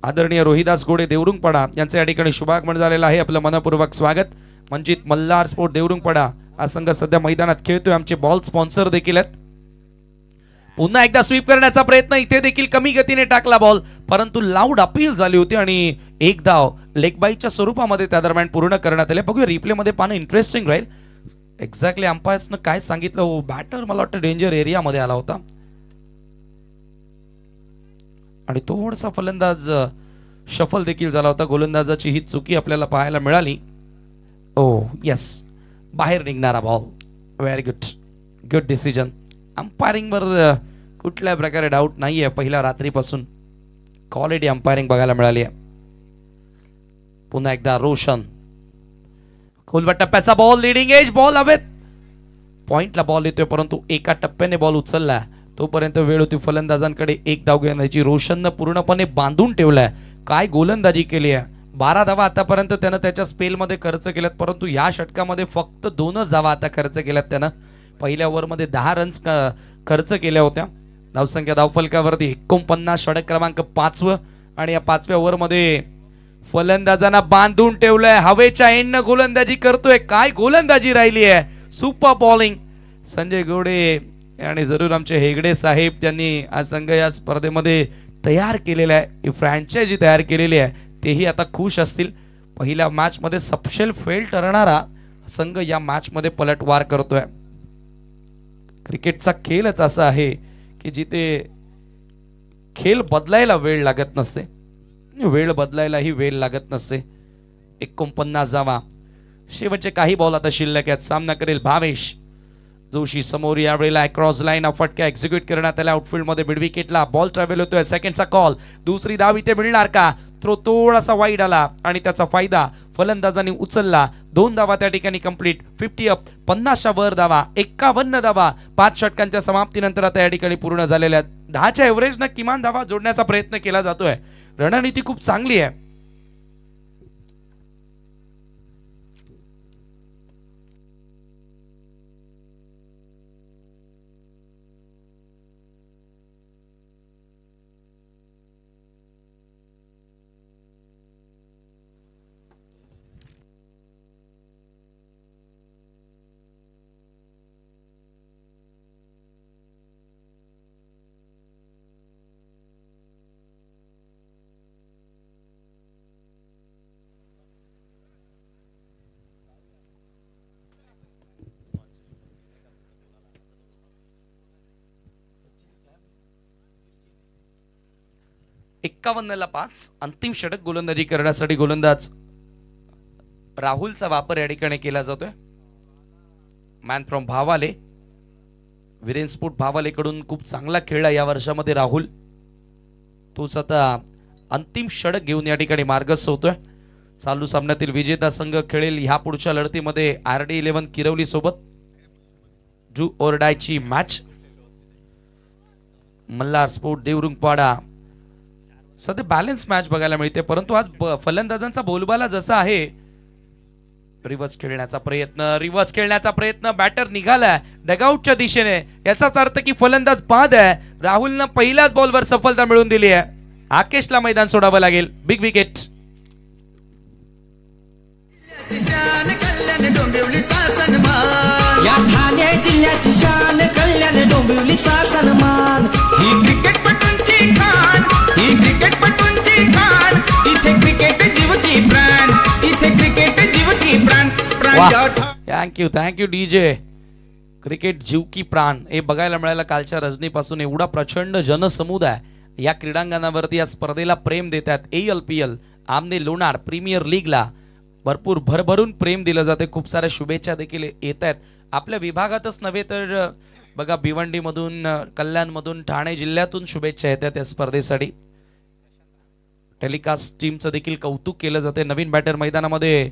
आदरणीय रोहिदास गोडे देवरुंगपाडा यांचे या ठिकाणी शुभागमन झालेलं आहे. आपलं मनपूर्वक स्वागत. मंजित मल्हार स्पोर्ट देवरुंगपाडा हा संघ सध्या मैदानात खेळतोय. आमचे बॉल स्पॉन्सर देखील आहेत. पुन्हा एकदा स्वीप करण्याचा प्रयत्न, इथे देखील कमी गतीने टाकला बॉल, परंतु लाऊड अपील झाली होती आणि एक धाव लेग बाईच्या स्वरूपामध्ये त्या दरम्यान पूर्ण करण्यात आले. बघूया रिप्ले मध्ये पाहणं इंटरेस्टिंग राहील. एक्झॅक्टली अंपायर्सनं काय सांगितलं, बॅटर मला वाटतं डेंजर एरियामध्ये आला होता आणि थोडासा फलंदाज शफल देखील झाला होता. गोलंदाजाची ही चुकी आपल्याला पाहायला मिळाली. ओ यस, बाहेर निघणारा ball. Very good, good decision. Umpiring वर कुठल्या प्रकारे डाऊट नाहीये. पहिल्या रात्रीपासून क्वालिटी अंपायरिंग बघायला मिळाली आहे. पुन्हा एकदा रोशन, खोलवा टप्प्याचा बॉल, लिडिंग एज बॉल हवेत. पॉइंटला बॉल येतोय परंतु एका टप्प्याने बॉल उचलला. तोपर्यंत वेळ होती फलंदाजांकडे एक धाव घेण्याची. रोशननं पूर्णपणे बांधून ठेवलाय. काय गोलंदाजी केली आहे. 12 धावा आतापर्यंत त्यानं त्याच्या स्पेलमध्ये खर्च केल्यात, परंतु या षटकामध्ये फक्त 2च धावा आता खर्च केल्यात त्यानं. पहिल्या ओव्हरमध्ये 10 रन्स खर्च केल्या होत्या. धावसंख्या धावफलकावरती 49, षटक क्रमांक 5 आणि या 5व्या ओव्हरमध्ये फलंदाजांना बांधून ठेवलंय. हवेच्या एंडनं गोलंदाजी करतोय. काय गोलंदाजी राहिली आहे. सुपर बॉलिंग संजय गोडे आणि जरूर आमचे हेगडे साहेब ज्यांनी हा संघ या स्पर्धेमध्ये तयार केलेला आहे, ही फ्रँचायझी तयार केलेली आहे, तेही आता खुश असतील. पहिल्या मॅच मध्ये सपशेल फेल ठरणारा संघ या मॅच मध्ये पलटवार करतोय. क्रिकेटचा खेळच असा आहे की जिथे खेळ बदलायला वेळ लागत नसते, वेळ बदलायलाही वेळ लागत नसते. 49 धावा, शेवटचे काही बॉल आता शिल्लक आहेत. सामना करेल भावेश जोशी समोर. यावेळेला क्रॉस लाईन फटका एक्झिक्यूट करण्यात आला. आउटफील्ड मध्ये मिड विकेटला बॉल ट्रॅव्हल होतोय. सेकंडचा कॉल, दुसरी धाव इथे मिळणार का. थ्रो थोडासा वाईड आला आणि त्याचा फायदा फलंदाजांनी उचलला. 2 धावा त्या ठिकाणी कंप्लीट. 50 अप, 50च्या वर धावा, 51 धावा 5 षटकांच्या समाप्तीनंतर आता या ठिकाणी पूर्ण झालेल्या. 10च्या एव्हरेजनं किमान धावा जोडण्याचा प्रयत्न केला जातोय. रणनीती खूप चांगली आहे. ला 5 अंतिम षटक गोलंदाजी करण्यासाठी गोलंदाज राहुलचा वापर या ठिकाणी केला जातोय. मॅन फ्रॉम भावाले, वीरेन स्पोर्ट भावालेकडून खूप चांगला खेळला या वर्षामध्ये राहुल. तोच आता अंतिम षटक घेऊन या ठिकाणी मार्गस्थ होतोय. चालू सामन्यातील विजेता संघ खेळेल ह्या पुढच्या लढतीमध्ये RD11 किरवली सोबत डू ऑर डायची मॅच. मल्हार स्पोर्ट देवरुंगपाडा. सध्या बॅलन्स मॅच बघायला मिळते, परंतु आज फलंदाजांचा बोलबाला जसा आहे. रिव्हर्स खेळण्याचा प्रयत्न, बॅटर निघालाय डगआउटच्या दिशेने. याचाच अर्थ की फलंदाज बाद आहे. राहुलनं पहिल्याच बॉलवर सफलता मिळवून दिली आहे. आकेशला मैदान सोडावं लागेल. Big wicket. या ठाणे जिल्ह्याची शान, कल्याण डोंबिवलीचा सन्मान. ही क्रिकेटपटूंची खाण, ही क्रिकेटपटूंची खाण. इथे क्रिकेट जीवती प्राण, इथे क्रिकेट जीवती प्राण. Thank you DJ. क्रिकेट जीव की प्राण हे बघायला मिळालं कालच्या रजनीपासून. एवढा प्रचंड जनसमुदाय या क्रीडांगणावरती या स्पर्धेला प्रेम देतात. ALPL आमने लोणार प्रीमियर लीगला भरपूर भरभरून प्रेम दिलं जाते. खूप साऱ्या शुभेच्छा देखील येत आहेत. आपल्या विभागातच नव्हे तर बघा भिवंडी मधून, कल्याण मधून, ठाणे जिल्ह्यातून शुभेच्छा येतात या स्पर्धेसाठी. टेलिकास्ट टीमचं देखील कौतुक केलं जाते. नवीन बॅटर मैदानामध्ये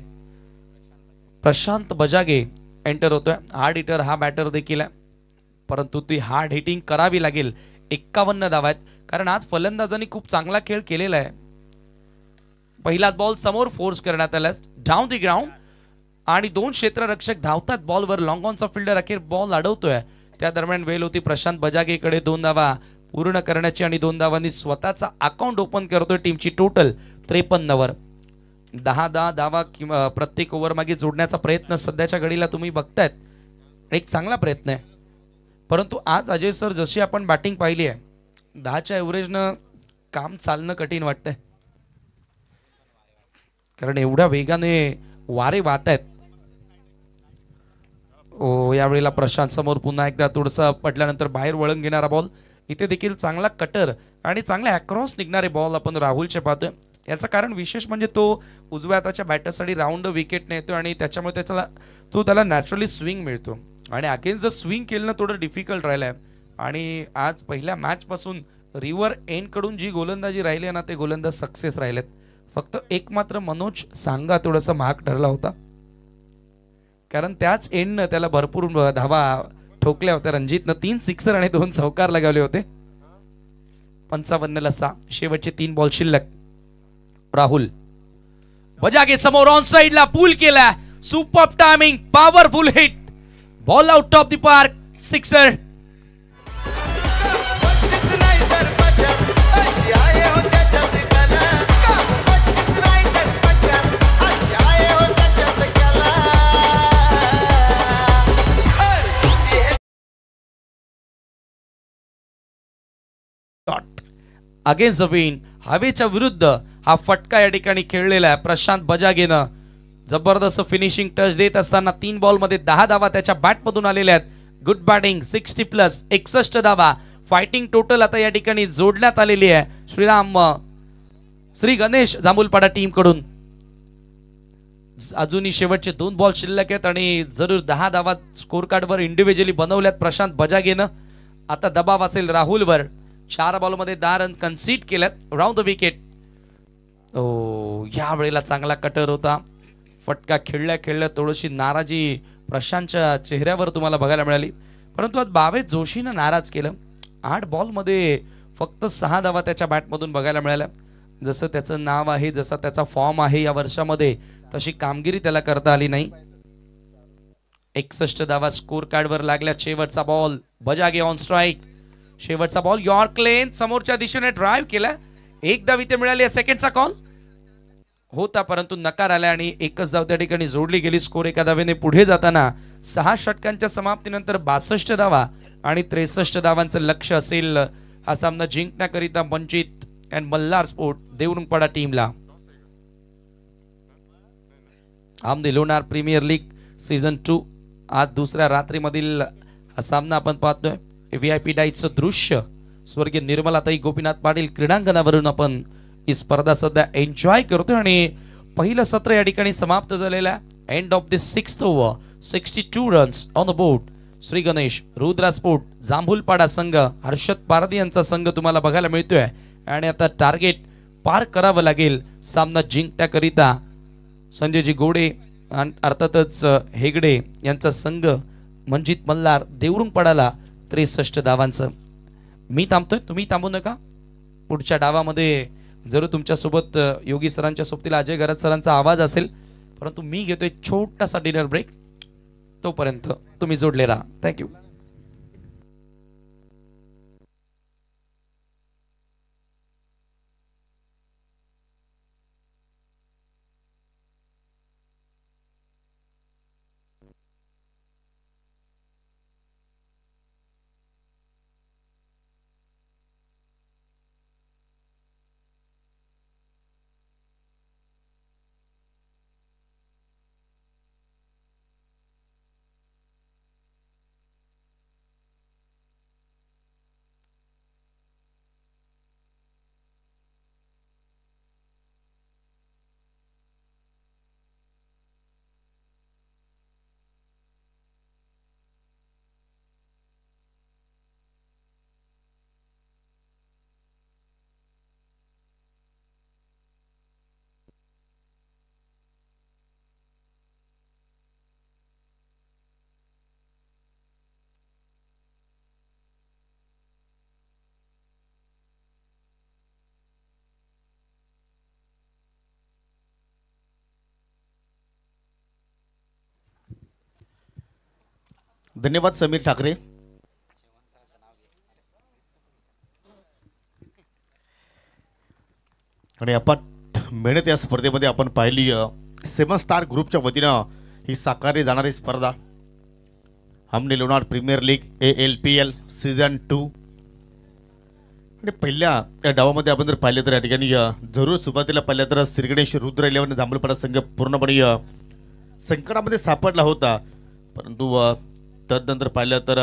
प्रशांत बजागे एंटर होतोय. हार्ड हिटर हा बॅटर देखील आहे, परंतु ती हार्ड हिटिंग करावी लागेल. 51 धावा आहेत, कारण आज फलंदाजांनी खूप चांगला खेळ केलेला आहे. पहिलाच बॉल समोर फोर्स करण्यात आला डाऊन दी ग्राउंड आणि 2 क्षेत्ररक्षक धावतात बॉलवर. लॉंग ऑनचा फिल्डर अखेर बॉल अडवतोय. त्या दरम्यान वेल होती प्रशांत बजागेकडे. 2 धावा पूर्ण करण्याची आणि 2 धावांनी स्वतःचा अकाउंट ओपन करतोय टीमची टोटल 53 वर. 10 धावा किंवा प्रत्येक ओव्हर मागे जोडण्याचा प्रयत्न सध्याच्या घडीला तुम्ही बघतायत, एक चांगला प्रयत्न आहे. परंतु आज अजय सर जशी आपण बॅटिंग पाहिली आहे 10च्या एव्हरेजनं काम चालणं कठीण वाटतंय, कारण एवढ्या वेगाने वारे वाहत आहेत. ओ यावेळेला प्रशांत समोर पुन्हा एकदा थोडंसं पडल्यानंतर बाहेर वळण घेणारा बॉल. इथे देखील चांगला कटर आणि चांगला अक्रॉस निघणारे बॉल आपण राहुलचे पाहतोय. याचं कारण विशेष म्हणजे तो उजव्या हाताच्या बॅटरसाठी राऊंड विकेट नेतो आणि त्याच्यामुळे त्याला नॅचरली स्विंग मिळतो. आणि अगेन्स्ट जर स्विंग केलं ना थोडं डिफिकल्ट राहिलं आहे. आणि आज पहिल्या मॅचपासून रिव्हर एंडकडून जी गोलंदाजी राहिली आहे ना ते गोलंदाज सक्सेस राहिलेत. फक्त एक मात्र मनोज सांगा थोडासा महाग ठरला होता, कारण त्याच एंडनं त्याला भरपूर धावा ठोकल्या होत्या. रणजितनं 3 सिक्सर आणि 2 चौकार लगावले होते. 55ला 6, शेवटचे 3 बॉल शिल्लक. राहुल बजागे समोर ऑन साइडला पूल केला. Super timing, powerful hit, ball out of the park, sixer. Against the wind, हवेच्या विरुद्ध हा फटका या ठिकाणी खेळलेला आहे प्रशांत बजागेनं. जबरदस्त फिनिशिंग टच देत असताना 3 बॉल मध्ये 10 धावा त्याच्या बॅट मधून आलेल्या आहेत. गुड बॅटिंग, 60+ 61 धावा. फायटिंग टोटल आता या ठिकाणी जोडण्यात आलेली आहे श्री गणेश जांभूलपाडा टीम कडून. अजूनही शेवटचे 2 बॉल शिल्लक आहेत आणि जरूर 10 धावा स्कोर कार्ड वर इंडिव्हिज्युअली बनवल्यात प्रशांत बजागेनं. आता दबाव असेल राहुलवर. 4 बॉल मध्ये 10 रन कन्सीड केल्यात राऊंड द विकेट. या वेळेला चांगला कटर होता. फटका खेळल्या थोडीशी नाराजी प्रशांतच्या चेहऱ्यावर तुम्हाला बघायला मिळाली. परंतु आज बावेश जोशीनं नाराज केलं. 8 बॉल मध्ये फक्त 6 धावा त्याच्या बॅटमधून बघायला मिळाल्या. जसं त्याचं नाव आहे, जसा त्याचा फॉर्म आहे या वर्षामध्ये, तशी कामगिरी त्याला करता आली नाही. 61 धावा स्कोर कार्ड वर लागल्या. शेवटचा बॉल, बजागे ऑन स्ट्राइक. शेवटचा बॉल यॉर्क लेन, समोरच्या दिशेने ड्राइव्ह केला. 1 धाव इथे मिळाली. सेकंडचा कॉल होता परंतु नकार आला आणि 1च धाव त्या ठिकाणी जोडली गेली. स्कोर 1 धावेने पुढे जाताना 6 षटकांच्या समाप्तीनंतर 62 धावा आणि 63 धावांचं लक्ष्य असेल हा सामना जिंकण्याकरिता वंचित अँड मल्हार स्पोर्ट देवरुंगपाडा टीमला. आमदे लोणार प्रीमियर लीग सीझन 2 आज दुसऱ्या रात्रीमधील हा सामना आपण पाहतोय. VIP डाईचं दृश्य स्वर्गीय निर्मलाताई गोपीनाथ पाटील क्रीडांगणावरून आपण ही स्पर्धा सध्या एन्जॉय करतोय. आणि पहिलं सत्र या ठिकाणी समाप्त झालेलं आहे. End of the 6th over, 62 runs on the board. Shri Ganesh Rudra sport Jambhulpada संघ, हर्षद पारधी यांचा संघ तुम्हाला बघायला मिळतोय. आणि आता टार्गेट पार करावं लागेल सामना जिंकण्याकरिता. संजयजी गोडे आणि अर्थातच हेगडे यांचा संघ मंजित मल्हार देवरुंगपाडाला 63 धावांचं. मी थांबतोय, तुम्ही थांबू नका. पुढच्या डावामध्ये जरूर तुमच्या सोबत योगी सरांच्या सोबतीला अजय गरज सरांचा आवाज असेल, परंतु मी घेतोय छोटासा डिनर ब्रेक. तोपर्यंत तुम्ही जोडले राहा. थँक्यू. धन्यवाद समीर ठाकरे. आणि अपाट मेहनत या स्पर्धेमध्ये आपण पाहिली. 7 स्टार ग्रुपच्या वतीनं ही साकारली जाणारी स्पर्धा हमने Lonar premier league ALPL season 2. आणि पहिल्या त्या डावामध्ये आपण जर पाहिलं तर या ठिकाणी जरूर सुरुवातीला पाहिलं तर श्रीगणेश रुद्र 11 जांभूळपाडा संघ पूर्णपणे संकटामध्ये सापडला होता. परंतु तदनंतर पाहिलं तर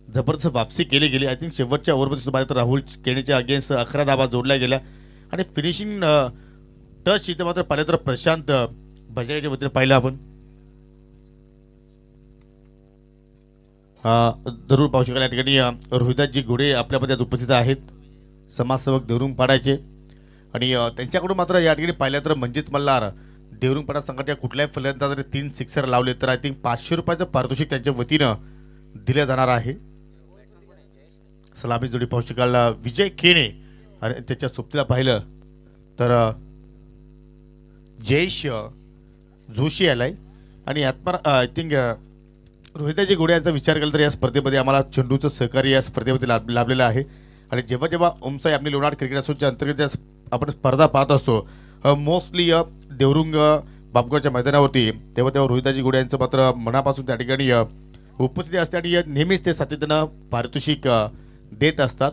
जबरदस्त वापसी केली गेली. आय थिंक शेवटच्या ओव्हरमध्ये सुद्धा पाहिलं तर राहुल केणीच्या अगेन्स्ट 11 धावा जोडल्या गेल्या आणि फिनिशिंग टच इथे मात्र पाहिलं तर प्रशांत बजाजच्या वतीने पाहिलं आपण. जरूर पाहू शकाल या ठिकाणी रोहिदासजी घोडे आपल्यामध्ये आज उपस्थित आहेत, समाजसेवक देवरुंगपाडाचे. आणि त्यांच्याकडून मात्र या ठिकाणी पाहिलं तर मंजित मल्हार देवरुंगपाडा संघाच्या कुठल्याही फलंदाजाने 3 सिक्सर लावले तर आय थिंक 500 रुपयाचं पारितोषिक त्यांच्या वतीनं दिलं जाणार आहे. सलामी जोडी पाहू शकाल विजय केणे आणि त्याच्या सोबतीला पाहिलं तर जयेश जोशी आलाय. आणि आय थिंक रोहिताजी घोडे यांचा विचार केला तर या स्पर्धेमध्ये आम्हाला चेंडूचं सहकार्य या स्पर्धेमध्ये लाभलेलं आहे. आणि जेव्हा जेव्हा ओमसाई आपली लोणार क्रिकेट असोच्या अंतर्गत आपण स्पर्धा पाहत असतो मोस्टली देवरुंग बापगावच्या मैदानावरती, तेव्हा तेव्हा रोहिताजी घोडे यांचं मात्र मनापासून त्या ठिकाणी उपस्थिती असते आणि नेहमीच ते सातत्यानं पारितोषिक देत असतात.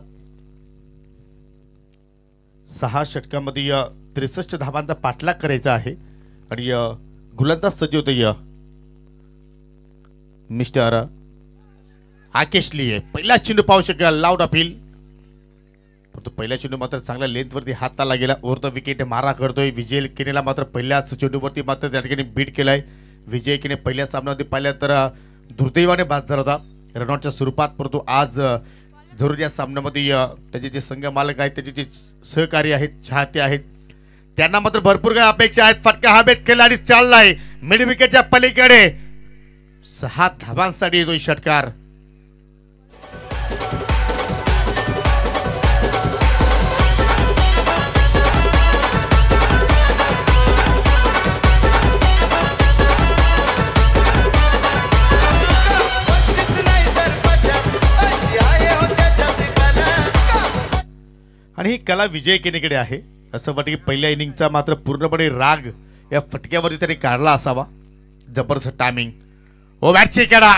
6 षटकांमध्ये 63 धावांचा पाठलाग करायचा आहे. आणि गोलंदाज सज्ज होते मिस्टर आकेश लिये. पहिला चेंडू पाहू शकाल लाऊड अपील, परंतु पहिल्या चेंडू मात्र चांगल्या लेंथवरती हात आला गेला. ओव्हर द विकेट मारा करतोय विजय केनेला मात्र पहिल्याच चेंडूवरती मात्र त्या ठिकाणी बीट केलाय. विजय केने पहिल्या सामन्यामध्ये पाहिल्या तर दुर्दैवाने बाद झाला होता रनआउटच्या स्वरूपात, परंतु आज जरूर या सामन्यामध्ये त्याचे जे संघ मालक आहेत, त्याचे जे सहकारी आहेत, चाहते आहेत, त्यांना मात्र भरपूर काही अपेक्षा आहेत. फटका हवेत खेळाडी चाललाय मिड विकेटच्या पलीकडे 6 धावांसाठी येतोय षटकार. आणि ही कला विजय केनेकडे आहे. असं वाटतं की पहिल्या इनिंगचा मात्र पूर्णपणे राग या फटक्यावरती त्यांनी काढला असावा. जबरदस्त टायमिंग. ओ बॅटची करा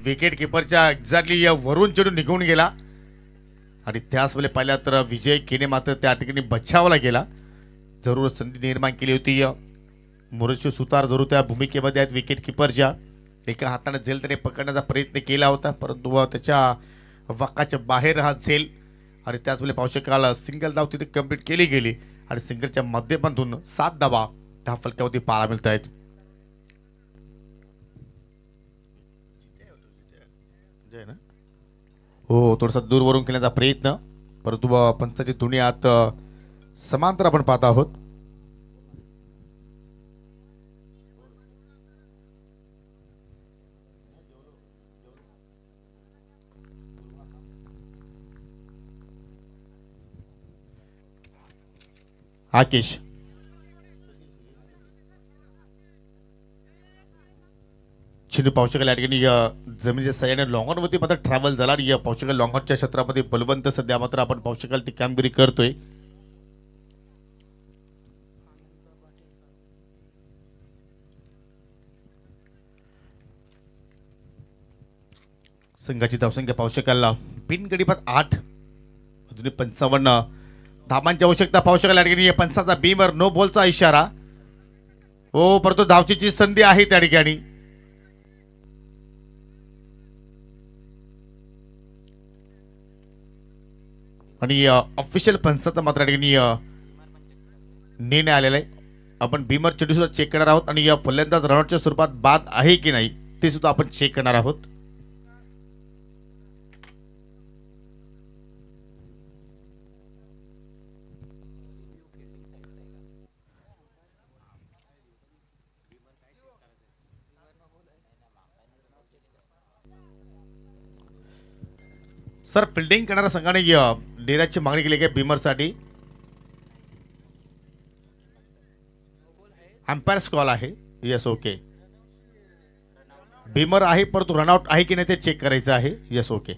विकेट किपरच्या एक्झॅक्टली वरून चेंडू निघून गेला. आणि त्याच वेळेला पाहिल्या तर विजय केने मात्र त्या ठिकाणी बचावला गेला. जरूर संधी निर्माण केली होती. मुरुशू सुतार जरूर त्या भूमिकेमध्ये आहेत विकेट किपरच्या. एका हाताने झेल त्याने पकडण्याचा प्रयत्न केला होता, परंतु त्याच्या वाकाच्या बाहेर हा झेल. आणि त्याच वेळेला पाहू शकाल सिंगल धाव तिथे कंप्लीट केली गेली आणि सिंगलच्या माध्यमातून 7 धावा त्या फलकावरती पाहायला मिळत आहेत. हो, थोडासा दूरवरून केल्याचा प्रयत्न, परंतु पंचाची दोन्ही आत समांतर आपण पाहत आहोत. आकेश चेंडू पाहू शकाल या ठिकाणी जमिनीच्या सहाय्याने लॉंगॉनवरती मात्र ट्रॅव्हल झाला. आणि या पाहू शकाल लॉंगॉनच्या क्षेत्रामध्ये बलवंत सध्या मात्र आपण पाहू शकाल ती कामगिरी करतोय. संघाची धावसंख्या पाहू शकाल बिनगडीपात 8, अजूनही 55 धावांची आवश्यकता पाहू शकाल या ठिकाणी. पंचाचा बीमर नो बॉलचा इशारा. हो, परंतु धावचीची संधी आहे त्या ठिकाणी. आणि ऑफिशियल पंचाचा मात्र या ठिकाणी निर्णय आलेला आहे. आपण बीमर चेंडू सुद्धा चेक करणार आहोत आणि या फलंदाज रनआउटच्या स्वरूपात बाद आहे की नाही ते सुद्धा आपण चेक करणार आहोत. सर, फिल्डिंग करणाऱ्या संघाने डेराची मागणी केली आहे बीमरसाठी. अंपायर्स कॉल आहे. Yes, okay. बीमर आहे, परंतु रनआउट आहे की नाही ते चेक करायचं आहे. Yes, okay.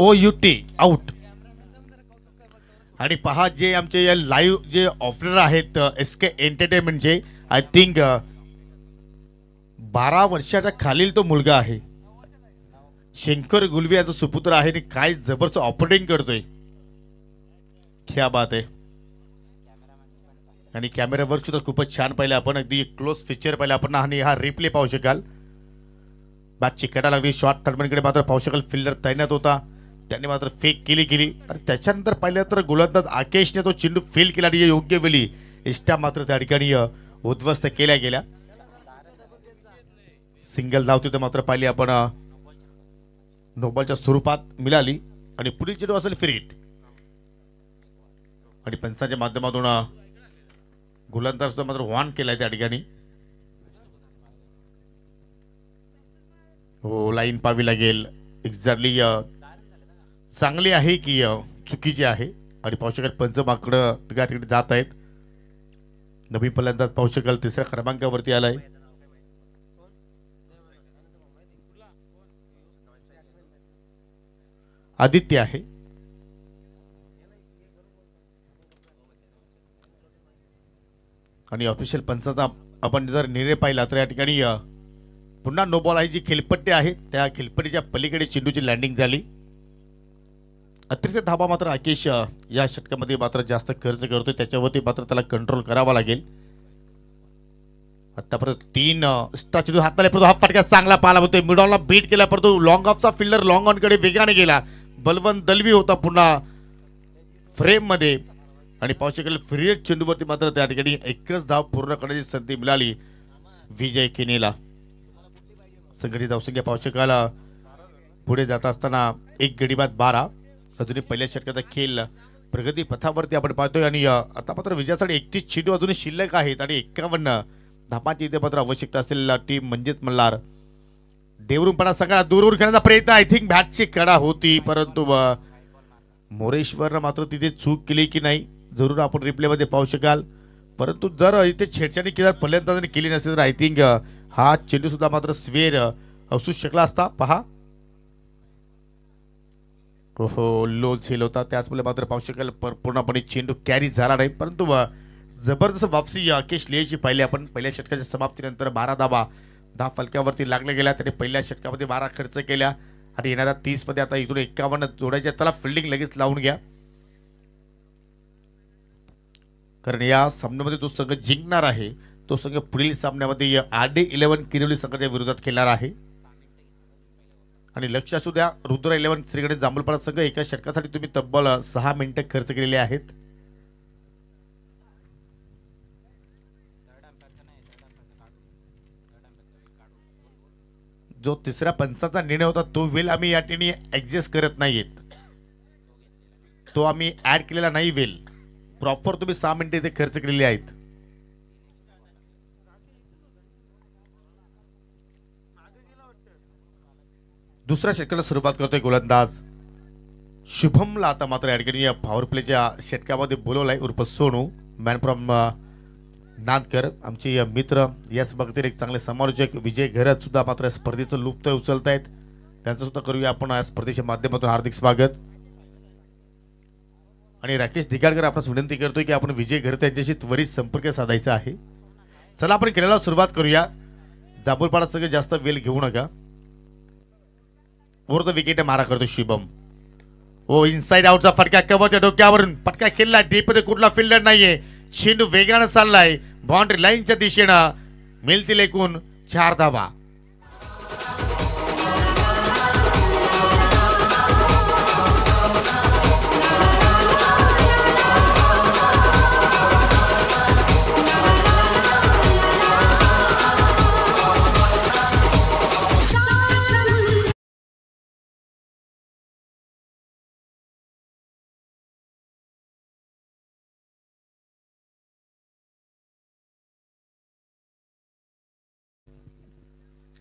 OUT out. आणि पहा जे आमचे लाईव्ह जे ऑफरर आहेत SK एंटरटेनमेंटचे, आय थिंक 12 वर्षाच्या खालील तो मुलगा आहे. शंकर गुलवे याचा सुपुत्र आहे आणि काय जबरदस्त ऑपरेटिंग करतोय. क्या बात आहे. आणि कॅमेरा वर्क सुद्धा खूपच छान पाहिलं आपण, अगदी क्लोज फीचर पाहिलं आपण आणि हा रिप्ले पाहू शकाल. बॅटची कटा लागली, शॉट थर्डमॅनकडे मात्र पाहू शकाल फिल्डर तैनात होता, त्याने मात्र फेक केली आणि त्याच्यानंतर पाहिलं तर गोलंदाज आकेशने तो चेंडू फेल केला आणि योग्य वेळी इष्टा मात्र त्या ठिकाणी उद्ध्वस्त केल्या गेल्या. सिंगल धाव तिथे मात्र पाहिली आपण नोबलच्या स्वरूपात मिळाली आणि पुढील चेंडू असेल फ्री हिट. आणि पंचांच्या माध्यमातून गोलंदाज सुद्धा मात्र वॉन केलाय त्या ठिकाणी. हो, लाईन पाहावी लागेल. एक्झॅक्टली चांगली आहे की चुकीची आहे. आणि पाहू शकाल पंच माकडं तिकडे जात आहेत. नवीन फलंदाज पाहू शकाल तिसऱ्या क्रमांकावरती आलाय. आदित्य आहे. आणि ऑफिशियल पंचाचा आपण जर निर्णय पाहिला तर या ठिकाणी पुन्हा नो बॉल आहे. जी खेळपट्टी आहे त्या खेळपट्टीच्या पलीकडे चेंडूची लँडिंग झाली. अतिरिक्त धाबा मात्र आकेश या षटकामध्ये मात्र जास्त खर्च करतोय, त्याच्यावरती मात्र त्याला कंट्रोल करावा लागेल. आतापर्यंत 3 स्टार चेंडू हाताला परंतु हा फटका चांगला पाहायला होतोय. मिडॉलला बीट केला परंतु लॉंग ऑफचा फिल्डर लॉंग ऑन कडे वेगाने गेला. बलवंत दलवी होता पुन्हा फ्रेम मध्ये. आणि पाहू शकेल फ्री चेंडूवरती मात्र त्या ठिकाणी एकच धाव पूर्ण करण्याची संधी मिळाली विजय केनेला. संघटित धावसंख्या पाहू शकाल पुढे जात असताना 1 गडी बाद 12. अजूनही पहिल्या षटकाचा खेळ प्रगती पथावरती आपण पाहतोय. आणि आता मात्र विजयासाठी 31 चेंडू अजूनही शिल्लक आहेत आणि 51 धापांची इथे मात्र आवश्यकता असलेला टीम म्हणजेच मल्हार. देवरुंपणा सगळा दूरवर खेळण्याचा प्रयत्न, आय थिंक बॅटची कडा होती परंतु मोरेश्वरनं मात्र तिथे चूक केली की नाही जरूर आपण रिप्लेमध्ये पाहू शकाल. परंतु जर इथे छेडछाडी केली फलंदाजाने केली नसेल तर आय थिंक हा चेंडू सुद्धा मात्र स्वेर असू शकला असता. पहा हो, लो झेल होता त्याचमुळे मात्र पाहू शकाल पूर्णपणे चेंडू कॅरी झाला नाही. परंतु जबरदस्त वापसी आकेश लिहायची पाहिली आपण. पहिल्या षटकाच्या समाप्तीनंतर 12 धाबा फलक्यावरती लागल्या गेल्या. त्याने पहिल्या षटकामध्ये 12 खर्च केल्या आणि येणाऱ्या 30 मध्ये आता इथून 51 जोडायच्या. त्याला फिल्डिंग लगेच लावून घ्या, कारण या सामन्यामध्ये जो संघ जिंकणार आहे तो संघ पुढील सामन्यामध्ये RD11 किरोली संघाच्या विरोधात खेळणार आहे. आणि लक्ष असू द्या, रुद्र 11 श्रीगणेश जांभूळपाडा संघ एका षटकासाठी तुम्ही तब्बल 6 मिनिटं खर्च केलेले आहेत. जो तिसऱ्या पंचाचा निर्णय होता तो वेल आम्ही या ठिकाणी ऍडजस्ट करत नाहीयेत, तो आम्ही ऍड केलेला नाही. वेल प्रॉपर तुम्ही 6 मिनिटे इथे खर्च केलेले आहेत. दुसऱ्या षटकाला सुरुवात करतोय गोलंदाज शुभमला. आता मात्र या ठिकाणी पॉवर प्लेच्या षटकामध्ये बोलवलाय उर्फ सोनू, मॅन फ्रॉम नांदकर. आमचे मित्र याच बघतील एक चांगले समालोचक विजय घरत सुद्धा मात्र स्पर्धेचं लुप्त उचलत आहेत. त्यांचं सुद्धा करूया आपण या स्पर्धेच्या माध्यमातून हार्दिक स्वागत. आणि राकेश दिगाडकर आपणास विनंती करतोय की आपण विजय घरत यांच्याशी त्वरित संपर्क साधायचा आहे. चला आपण खेळायला सुरुवात करूया. जांभूळपाडा सगळं जास्त वेळ घेऊ नका. वर द विकेट मारा करतो शुभम. ओ इनसाइड आउटचा फटका कव्हरच्या डोक्यावरून फटका खेळला. डीप मध्ये कुठला फिल्डर नाहीये. चेंडू वेगाने चाललाय बाउंड्री लाईनच्या दिशेनं. मिळतील एकूण 4 धावा.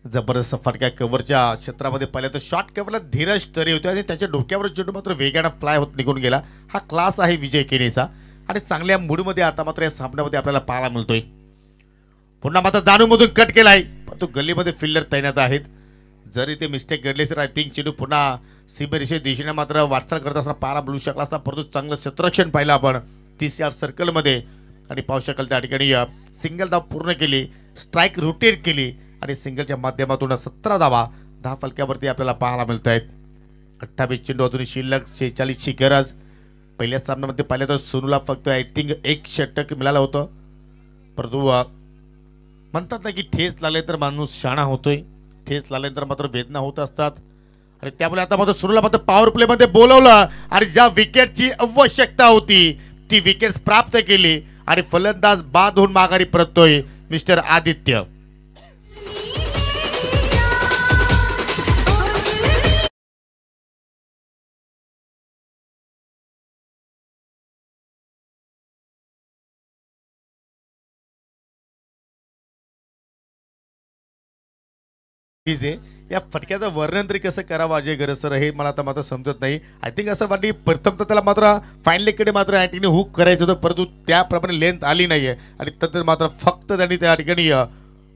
जबरदस्त फटक्या कव्हरच्या क्षेत्रामध्ये पाहिलं तर शॉर्ट कव्हरला धीरज तरी होते आणि त्याच्या डोक्यावर चेंडू मात्र वेगाने फ्लाय होत निघून गेला. हा क्लास आहे विजय केनेचा आणि चांगल्या मूडमध्ये आता मात्र या सामन्यामध्ये आपल्याला पाहायला मिळतोय. पुन्हा मात्र दानूमधून कट केलाय पण तो गल्लीमध्ये फिल्डर तैनात आहेत. जरी ते मिस्टेक घडले तर आय थिंक चेंडू पुन्हा सीमेरेषे दिशेने मात्र वाटचाल करत असताना पारा मिळू शकला असता, परंतु चांगलं क्षेत्ररक्षण पाहिलं आपण 30 यार्ड सर्कलमध्ये आणि पाहू शकाल त्या ठिकाणी सिंगल धाव पूर्ण केली, स्ट्राईक रोटेट केली आणि सिंगलच्या माध्यमातून 17 धावा 10 फलक्यावरती आपल्याला पाहायला मिळत आहेत. 28 चेंडू अजूनही शिल्लक, 46ची गरज. पहिल्या सामन्यामध्ये पाहिलं तर सोनूला फक्त आय थिंक 1 षटक मिळालं होतं, परंतु म्हणतात ना की ठेस लागले तर माणूस शाणा होतोय, ठेस लागल्यानंतर मात्र वेदना होत असतात आणि त्यामुळे आता मात्र सोनूला मात्र पॉवर प्लेमध्ये बोलवलं आणि ज्या विकेटची आवश्यकता होती ती विकेट्स प्राप्त केली आणि फलंदाज बाद होऊन माघारी परततोय मिस्टर आदित्य. या फटक्याचं वर्णन तरी कसं करावं अजय गरज सर, हे मला आता मात्र समजत नाही. आय थिंक असं वाटतं प्रथम तर त्याला मात्र फाईन लेगकडे मात्र अँटीने हुक करायचं होतं, परंतु त्याप्रमाणे लेंथ आली नाहीये आणि तंत्र मात्र फक्त त्यांनी त्या ठिकाणी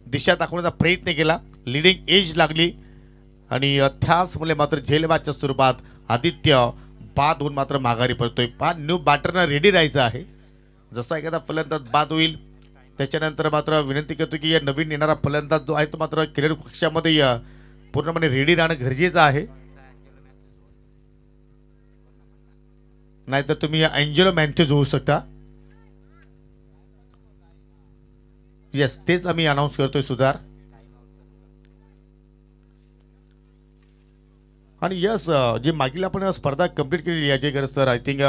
दिशा दाखवण्याचा प्रयत्न केला. लिडिंग एज लागली आणि त्याच मुळे मात्र झेलबादच्या स्वरूपात आदित्य बाद होऊन मात्र माघारी पडतोय. न्यू बॅटरनं रेडी राहायचं आहे, जसा एखादा फलंदाज बाद होईल त्याच्यानंतर मात्र विनंती करतो की या नवीन येणारा फलंदाज जो आहे तो मात्र करिअर कक्षामध्ये पूर्णपणे रेडी राहणं गरजेचं आहे. नाहीतर तुम्ही अँजेलो मॅन्थ्यूज होऊ शकता. येस, तेच आम्ही अनाऊन्स करतोय सुधार. आणि यस, जे मागील आपण स्पर्धा कंप्लीट केलेली याची गरज तर आय थिंक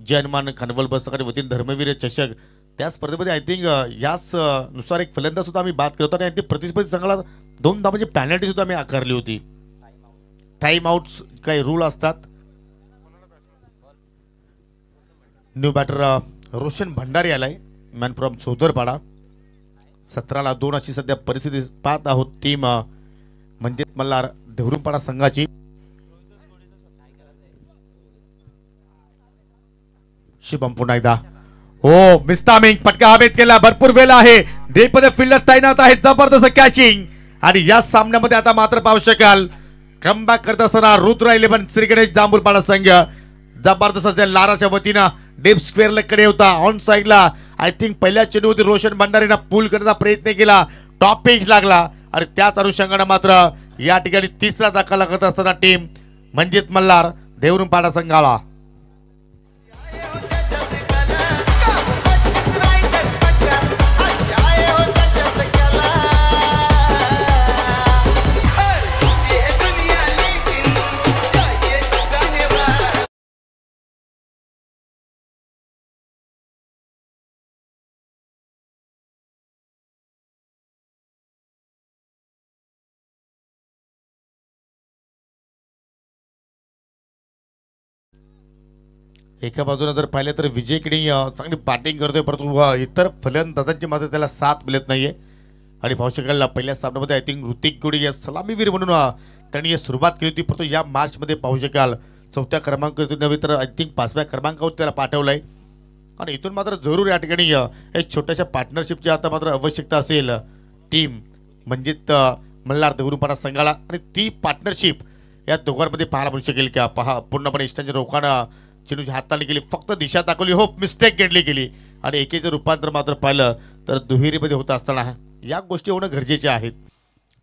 जयमान खानवल बसकर वतीन धर्मवीर चषक त्या स्पर्धेमध्ये आय थिंक याच नुसार एक फलंदाज सुद्धा आम्ही बात करतो आणि प्रतिस्पर्धी संघाला 2 धावांची पॅनल्टी सुद्धा आम्ही आकारली होती. टाइम आउट्स काही रूल असतात. न्यू बॅटर रोशन भंडारी आलाय, मॅन फ्रॉम सोदरपाडा. 17ला 2 अशी सध्या परिस्थिती पाहत आहोत टीम म्हणजे मल्हार देवरुमपाडा संघाची. शुभम पुन्हा एकदा हो मिस्तामिंग फटका हवेत केला, भरपूर वेळ आहे, डीपमध्ये फिल्डर तैनात आहे, जबरदस्त कॅचिंग आणि या सामन्यामध्ये आता मात्र पाहू शकाल कमबॅक करत असताना रुद्र 11 श्री गणेश जांभूलपाडा संघ जबरदस्त लाराच्या वतीनं डीप स्क्वेअर कडे होता. ऑन साइडला आय थिंक पहिल्या चेंडूवरती रोशन भंडारीनं पूल करण्याचा प्रयत्न केला, टॉप पेज लागला आणि त्याच अनुषंगाने मात्र या ठिकाणी तिसरा धक्का लागत असताना टीम मंजित मल्हार देवरुमपाडा संघाला. एका बाजूने जर पाहिलं तर विजय किणी चांगली बॅटिंग करतोय, परंतु इतर फलंदाजांची मात्र त्याला साथ मिळत नाहीये. आणि पाहू शकाल पहिल्या सामन्यामध्ये आय थिंक ऋतिक गुडी या सलामीवीर म्हणून त्यांनी सुरुवात केली होती, परंतु या मॅचमध्ये पाहू शकाल 4थ्या क्रमांकावरती नव्हे तर आय थिंक 5व्या क्रमांकावर त्याला पाठवलंय. आणि इथून मात्र जरूर या ठिकाणी एक छोट्याशा पार्टनरशिपची आता मात्र आवश्यकता असेल टीम मंजित मल्हार देवरुमपाडा संघाला. आणि ती पार्टनरशिप या दोघांमध्ये पाहायला मिळू शकेल का. पहा पूर्णपणे इष्टांच्या रोखानं चेंडूची हाताळणी केली, फक्त दिशा दाखवली, हो मिस्टेक घडली गेली आणि एकेचं रूपांतर मात्र पाहिलं तर दुहेरीमध्ये होत असताना या गोष्टी होणं गरजेचे आहेत.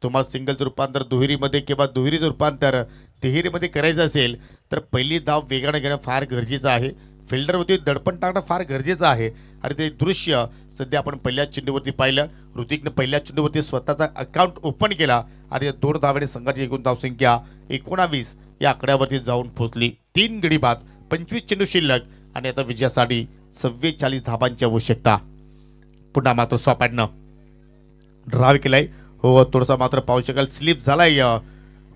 तुम्हाला सिंगलचं रूपांतर दुहेरीमध्ये किंवा दुहेरीचं रूपांतर तिहेरीमध्ये करायचं असेल तर पहिली धाव वेगाने घेणं फार गरजेचं आहे. फिल्डरवरती दडपण टाकणं फार गरजेचं आहे. आणि ते दृश्य सध्या आपण पहिल्या चेंडूवरती पाहिलं. ऋतिकनं पहिल्या चेंडूवरती स्वतःचा अकाउंट ओपन केला आणि 2 धावेने संघाची एकूण धावसंख्या 19 या आकड्यावरती जाऊन पोहोचली. 3 गडी बाद, 25 चेंडू शिल्लक आणि आता विजयासाठी 44 धावांची आवश्यकता. पुन्हा मात्र स्वॅपॅडनं ड्राईव्ह केलाय, हो थोडासा मात्र पाहू शकाल स्लिप झालाय.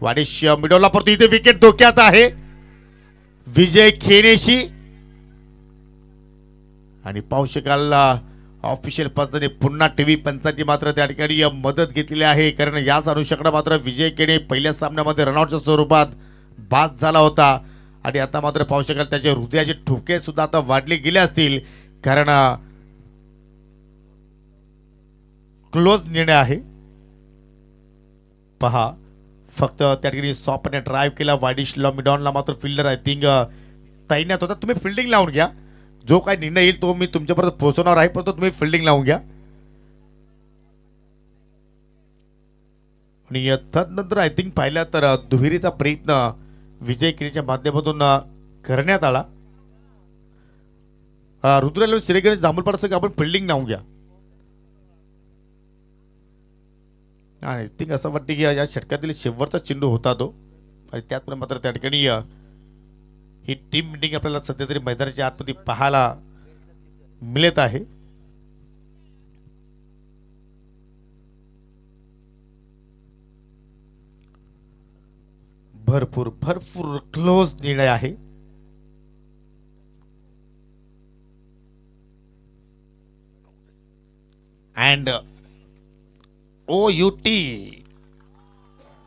वाडेश मिडवला, परंतु इथे विकेट धोक्यात आहे विजय खेनेशी. आणि पाहू शकाल ऑफिशियल पद्धतीने पुन्हा टीव्ही पंचांची मात्र त्या ठिकाणी मदत घेतलेली आहे, कारण याच अनुषंगाने मात्र विजय खेने पहिल्या सामन्यामध्ये रनआउटच्या स्वरूपात बाद झाला होता. आणि आता मात्र पाहू शकाल त्याचे हृदयाचे ठोके सुद्धा आता वाढले गेले असतील, कारण क्लोज निर्णय आहे. पहा फक्त त्या ठिकाणी सॉपने ड्राईव्ह केला. वायडिश लॉमिडॉनला मात्र फिल्डर आय थिंक तैनात होता. तुम्ही फिल्डिंग लावून घ्या. जो काही निर्णय येईल तो मी तुमच्यापर्यंत पोहोचवणार आहे, परंतु तुम्ही फिल्डिंग लावून घ्या. आणि त्यानंतर आय थिंक पाहिलं तर दुहेरीचा प्रयत्न विजय केळीच्या माध्यमातून करण्यात आला. रुद्राला श्रीगणेश जांभूळपाडा संघ आपण फिल्डिंग लावून घ्या. आय थिंक असं वाटतं की या षटकातील शेवटचा चेंडू होता तो. आणि त्याचप्रमाणे मात्र त्या ठिकाणी ही टीम मिटिंग आपल्याला सध्या तरी मैदानाच्या आतमध्ये पाहायला मिळत आहे. भरपूर भरपूर क्लोज निर्णय आहे. And OUT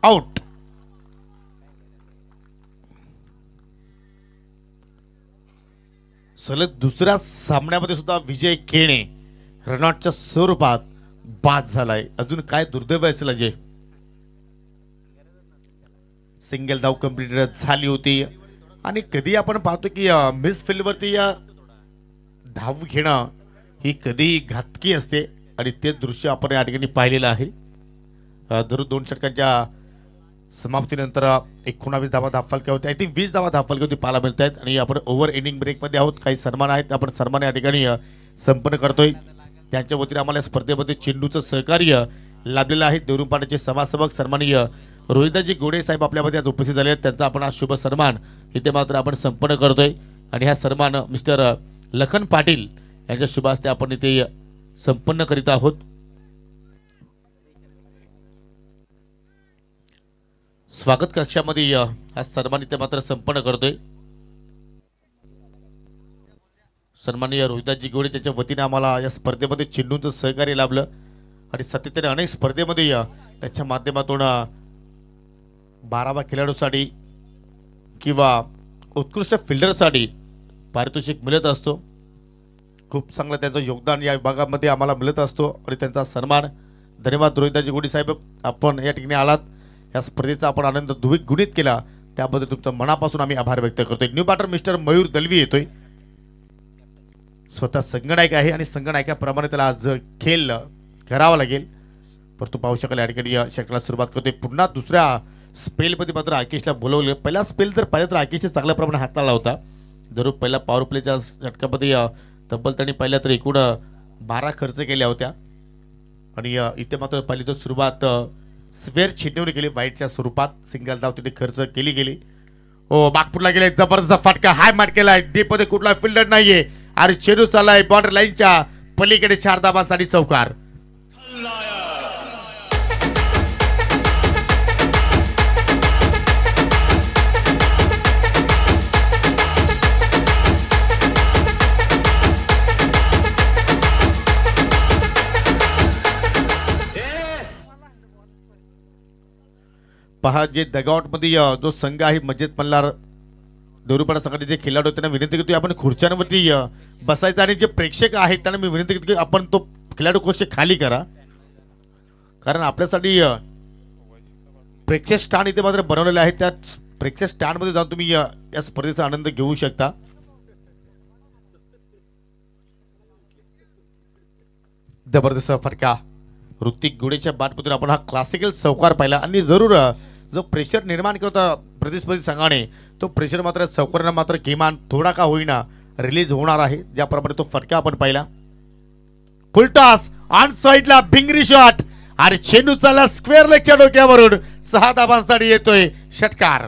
out. सलग दुसऱ्या सामन्यामध्ये सुद्धा विजय खेळणे रनआउटच्या स्वरूपात बाद झालाय. अजून काय दुर्दैव असेल अजय. सिंगल धाव कंप्लीट झाली होती आणि कधी आपण पाहतो की मिस फील्डवरती धाव घेणं ही कधी घातकी असते आणि ते दृश्य आपण या ठिकाणी पाहिलेलं आहे. दररोज 2 षटकांच्या समाप्तीनंतर 19 धावा धावफलक्या होत्या. आय थिंक 20 धावा धावफलक्या होती पाहायला मिळत आहेत. आणि आपण ओव्हर इनिंग ब्रेकमध्ये आहोत. काही सन्मान आहेत, आपण सन्मान या ठिकाणी संपन्न करतोय. त्यांच्या वतीने आम्हाला स्पर्धेमध्ये चेंडूचं सहकार्य लाभलेलं आहे. देवरुंपाड्याचे समाजसेवक सन्माननीय रोहिदाजी गोडे साहेब आपल्यामध्ये आज उपस्थित झाले आहेत. त्यांचा आपण आज शुभ सन्मान इथे मात्र आपण संपन्न करतोय. आणि हा सन्मान मिस्टर लखन पाटील यांच्या शुभ हस्ते आपण इथे संपन्न करीत आहोत. स्वागत कक्षामध्ये हा सन्मान इथे मात्र संपन्न करतोय. सन्माननीय रोहिदासजी गोडे यांच्या वतीने आम्हाला या स्पर्धेमध्ये चेंडूंचं सहकार्य लाभलं आणि सातत्याने अनेक स्पर्धेमध्ये त्याच्या माध्यमातून 12व्या खेळाडूसाठी किंवा उत्कृष्ट फिल्डरसाठी पारितोषिक मिळत असतो. खूप चांगलं त्यांचं योगदान या विभागामध्ये आम्हाला मिळत असतो आणि त्यांचा सन्मान. धन्यवाद रोहिदासजी गोडे साहेब, आपण या ठिकाणी आलात. या स्पर्धेचा आपण आनंद द्विगुणित केला त्याबद्दल तुमचं मनापासून आम्ही आभार व्यक्त करतोय. New batter mister Mayur Dalvi येतोय. स्वतः संघनायक आहे आणि संघनायकाप्रमाणे त्याला आज खेळ करावा लागेल. परंतु पाहू शकाल या ठिकाणी षटकाला सुरुवात करतोय. पुन्हा दुसऱ्या स्पेलमध्ये मात्र आकेशला बोलवलं. पहिला स्पेल जर पाहिलं तर आकेशने चांगल्या प्रमाणात हाताळला होता. जरूर पहिला पॉवर प्लेच्या षटकामध्ये तब्बल त्यांनी पहिल्या तर एकूण 12 खर्च केल्या होत्या. आणि इथे मात्र पहिली तर सुरुवात स्वेअर छिडण्याने केली वाईटच्या स्वरूपात. सिंगल धाव तिथे खर्च केली गेली. ओ बागपूरला गेले, जबरदस्त फटका हाय मार केलाय. डीप मध्ये कुठला फिल्डर नाहीये आणि चेंडू चाललाय बॉर्डर लाईनच्या पलीकडे 4 धावांसाठी चौकार. पहा जे डगआउट मध्ये जो संघ आहे मस्जिद मल्हार देवरुपाडा संघाचे जे खेळाडू त्यांना विनंती करतो आपण खुर्च्यांवरती बसायचं आणि जे प्रेक्षक आहेत त्यांना मी विनंती करतो की आपण तो खेळाडू खुर्ची खाली करा, कारण आपल्यासाठी प्रेक्षक स्टँड इथे मात्र बनवलेले आहे. त्या प्रेक्षक स्टँड मध्ये जाऊन तुम्ही या स्पर्धेचा आनंद घेऊ शकता. जबरदस्त फटका ऋतिक गुडेच्या बॅटमधून आपण हा क्लासिकल चौकार पाहिला. आणि जरूर जो प्रेशर निर्माण केला होता प्रतिस्पर्धी संघाने तो प्रेशर मात्र चौकारांना मात्र किमान थोडा का होईना रिलीज होणार आहे. ज्याप्रमाणे तो फटका आपण पाहिला. फुल टॉस ऑन साइडला भिंगरी शॉट आणि चेंडू चालला स्क्वेअर लेगच्या डोक्यावरून 6 धावांसाठी येतोय षटकार.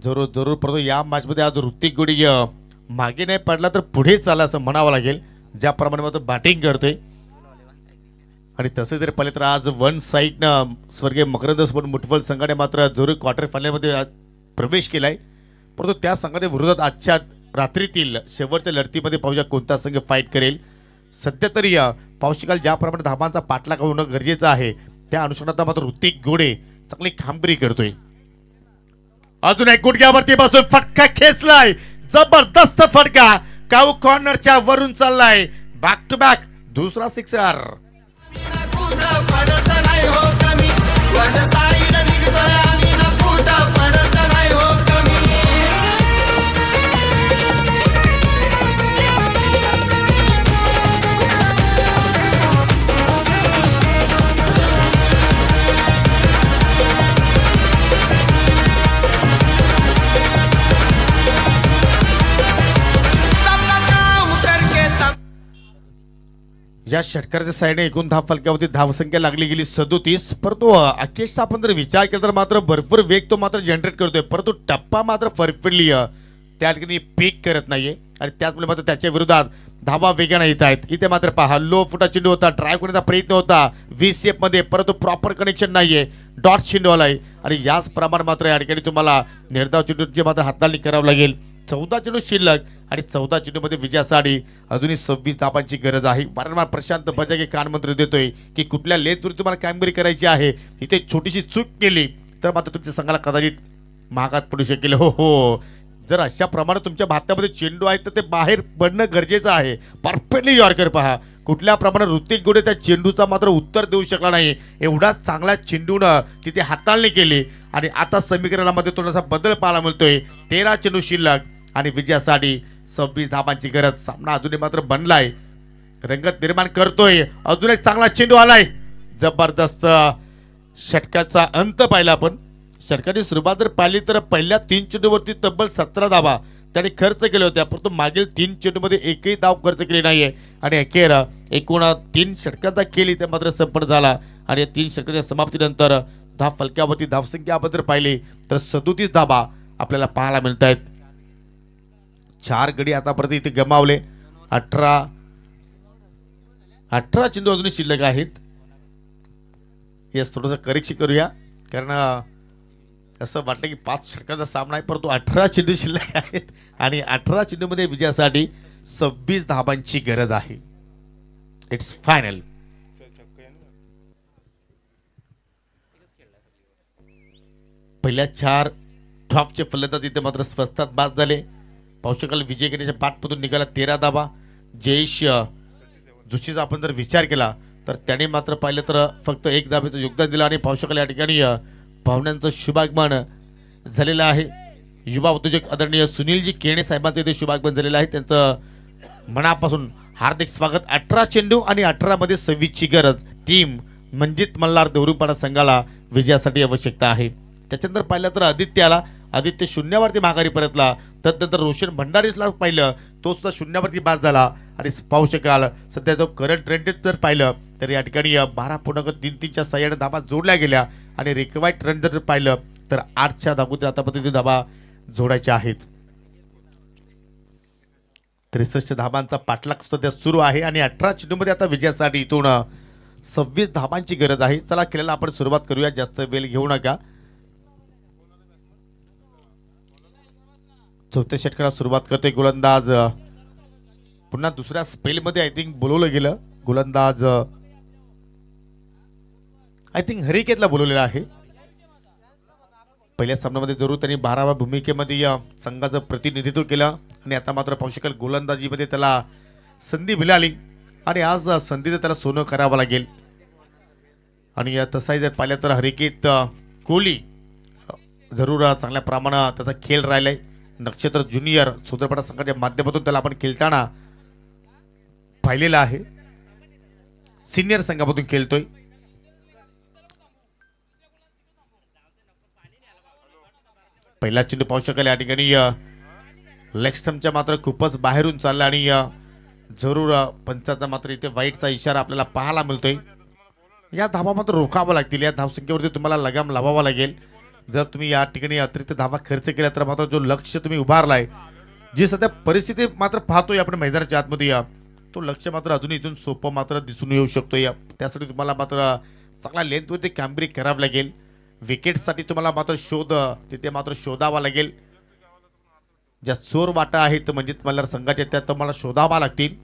जरूर जरूर परंतु या मॅच मध्ये आज ऋतिक गुडी मागे नाही पडला तर पुढे चालला असं म्हणावं लागेल. ज्याप्रमाणे मात्र बॅटिंग करतोय आणि तसे जर पाहिले तर आज वन साईडनं स्वर्गीय मकरंद स्पोर्ट मुठवल संघाने मात्र जरूर क्वार्टर फायनलमध्ये प्रवेश केलाय. परंतु त्या संघाने विरोधात आजच्या रात्रीतील शेवटच्या लढतीमध्ये पाहूया कोणता संघ फाईट करेल. सध्या तरी पाहू शकाल ज्याप्रमाणे धाबांचा पाठलाग होणं गरजेचं आहे त्या अनुषंगाने मात्र ऋतिक घोडे चांगली कामगिरी करतोय. अजून एक गुडघ्यावरती बसून फटका खेचलाय, जबरदस्त फटका काऊ कॉर्नरच्या वरून चाललाय. बॅक टू बॅक दुसरा सिक्सर. कुठं पडत नाही हो कमी, वन साईड निघतोय आम्ही ना, कुठं पडत नाही हो कमी. सबका काम करके तब या षटकाराच्या साईडने एकूण धाव फलकावरती धावसंख्या लागली गेली 37. परंतु अखेरचा आपण जर विचार केला तर मात्र भरपूर वेग तो मात्र जनरेट करतोय, परंतु टप्पा मात्र परफेक्टली त्या ठिकाणी पीक करत नाहीये आणि त्याचमुळे मात्र त्याच्या विरोधात धावा वेगाने येत आहेत. इथे मात्र पहा लो फुटा चेंडू होता, ड्राईव्ह करण्याचा प्रयत्न होता VCF मध्ये, परंतु प्रॉपर कनेक्शन नाहीये, डॉट चेंडू आलाय आणि याच प्रमाणे मात्र या ठिकाणी तुम्हाला निर्धाव चेंडूची मात्र हाताळणी करावं लागेल. 14 चेंडू शिल्लक आणि 14 चेंडूमध्ये विजयासाठी अजूनही 26 धावांची गरज आहे. वारंवार प्रशांत बजागे कानमंत्र देतोय की कुठल्या लेनवरती तुम्हाला कामगिरी करायची आहे. इथे छोटीशी चूक केली तर मात्र तुमच्या संघाला कदाचित महागात पडू शकेल. हो हो, जर अशा प्रमाणे तुमच्या भात्यामध्ये चेंडू आहेत तर ते बाहेर पडणं गरजेचं आहे. परफेक्टली यॉर्कर पहा कुठल्या प्रमाणे ऋतिक घोडे त्या चेंडूचा मात्र उत्तर देऊ शकला नाही. एवढा चांगला चेंडूनं तिथे हाताळणी केली आणि आता समीकरणामध्ये थोडासा बदल पाहायला मिळतोय. 13 चेंडू शिल्लक आणि विजयासाठी 26 धावांची गरज. सामना अजूनही मात्र बनलाय, रंगत निर्माण करतोय. अजून एक चांगला चेंडू आलाय, जबरदस्त षटकाचा अंत पाहिला आपण. षटकाची सुरुवात जर पाहिली तर पहिल्या 3 चेंडूवरती तब्बल 17 धावा त्याने खर्च केल्या होत्या, परंतु मागील 3 चेंडूमध्ये एकही धाव खर्च केली नाहीये आणि अखेर एकूण 3 षटकांचा खेळ इथे मात्र संपन्न झाला आणि 3 षटकाच्या समाप्तीनंतर धाव फलकावरती धावसंख्या आपण जर पाहिली तर 37 धावा आपल्याला पाहायला मिळत आहेत. 4 गडी आतापर्यंत इथे गमावले. 18 चेंडू अजूनही शिल्लक आहेत. येस, थोडंसं करेक्शन करूया कारण असं वाटलं की 5 षटकाचा सामना आहे, परंतु 18 चेंडू शिल्लक आहेत आणि 18 चेंडूमध्ये विजयासाठी 26 धावांची गरज आहे. It's final. पहिल्या 4 टॉपचे फलंदाज इथे मात्र स्वस्तात बाद झाले. पाहू शकाल विजय गणेशच्या पाठमधून निघाला 13 धावा. जयेश जोशीचा आपण जर विचार केला तर त्याने मात्र पाहिलं तर फक्त 1 धावेचं योगदान दिलं आणि पाहू शकाल या ठिकाणी पाहुण्यांचं शुभागमन झालेलं आहे. युवा उद्योजक आदरणीय सुनीलजी केणे साहेबांचं इथे शुभागमन झालेलं आहे. त्यांचं मनापासून हार्दिक स्वागत. 18 चेंडू आणि 18 मध्ये 26 ची गरज. टीम मंजित मल्हार देवरुपाडा संघाला विजयासाठी आवश्यकता आहे. त्याच्यानंतर पाहिलं तर आदित्य शून्यावरती माघारी परतला. त्यानंतर रोशन भंडारीला पाहिलं तो सुद्धा शून्यावरती बाद झाला आणि पाहू शकाल सध्या जो करंट ट्रेंड जर पाहिलं तर या ठिकाणी 12.33च्या सहाय्याने धाबा जोडल्या गेल्या आणि रिक्वायर्ड रन जर पाहिलं तर 8च्या धाबूत आतापर्यंत धाबा जोडायच्या आहेत. 63 धाबांचा पाठलाग सध्या सुरू आहे आणि 18 चेंडूमध्ये आता विजयासाठी इथून 26 धाबांची गरज आहे. चला खेळायला आपण सुरुवात करूया, जास्त वेळ घेऊ नका. चौथ्या षटकाला सुरुवात करतोय गोलंदाज. पुन्हा दुसऱ्या स्पेलमध्ये आय थिंक बोलवलं गेलं गोलंदाज. आय थिंक हरिकेतला बोलवलेला आहे. पहिल्या सामन्यामध्ये जरूर त्यांनी 12व्या भूमिकेमध्ये या संघाचं प्रतिनिधित्व केलं आणि आता मात्र पाहू शकाल गोलंदाजीमध्ये त्याला संधी मिळाली आणि आज संधीचं त्याला सोनं करावं लागेल. आणि तसाही जर पाहिलं तर हरिकेत कोहली जरूर चांगल्या प्रमाणात त्याचा खेळ राहिलाय. नक्षत्र ज्युनियर सोदरपाडा संघाच्या माध्यमातून त्याला आपण खेळताना पाहिलेलं आहे. सिनियर संघामधून खेळतोय. पहिला चेंडू पाहू शकाल या ठिकाणी लेग स्टंपच्या मात्र खूपच बाहेरून चालला आणि जरूर पंचाचा मात्र इथे वाईटचा इशारा आपल्याला पाहायला मिळतोय. या धावा मात्र रोखावा लागतील. या धावसंख्येवरती तुम्हाला लगाम लावावा लागेल. जर तुम्ही या ठिकाणी अतिरिक्त धावा खर्च केला तर मात्र जो लक्ष तुम्ही उभारलाय, जी सध्या परिस्थिती मात्र पाहतोय आपण मैदानाच्या आतमध्ये, तो लक्ष मात्र अजून इथून सोपं मात्र दिसून येऊ शकतो. त्यासाठी तुम्हाला मात्र चांगला लेंथवरती कामगिरी करावी लागेल. विकेटसाठी तुम्हाला मात्र तिथे मात्र शोधावा लागेल. ज्या चोर वाटा आहेत म्हणजे मल्हार संघाच्या त्या तुम्हाला शोधावा लागतील.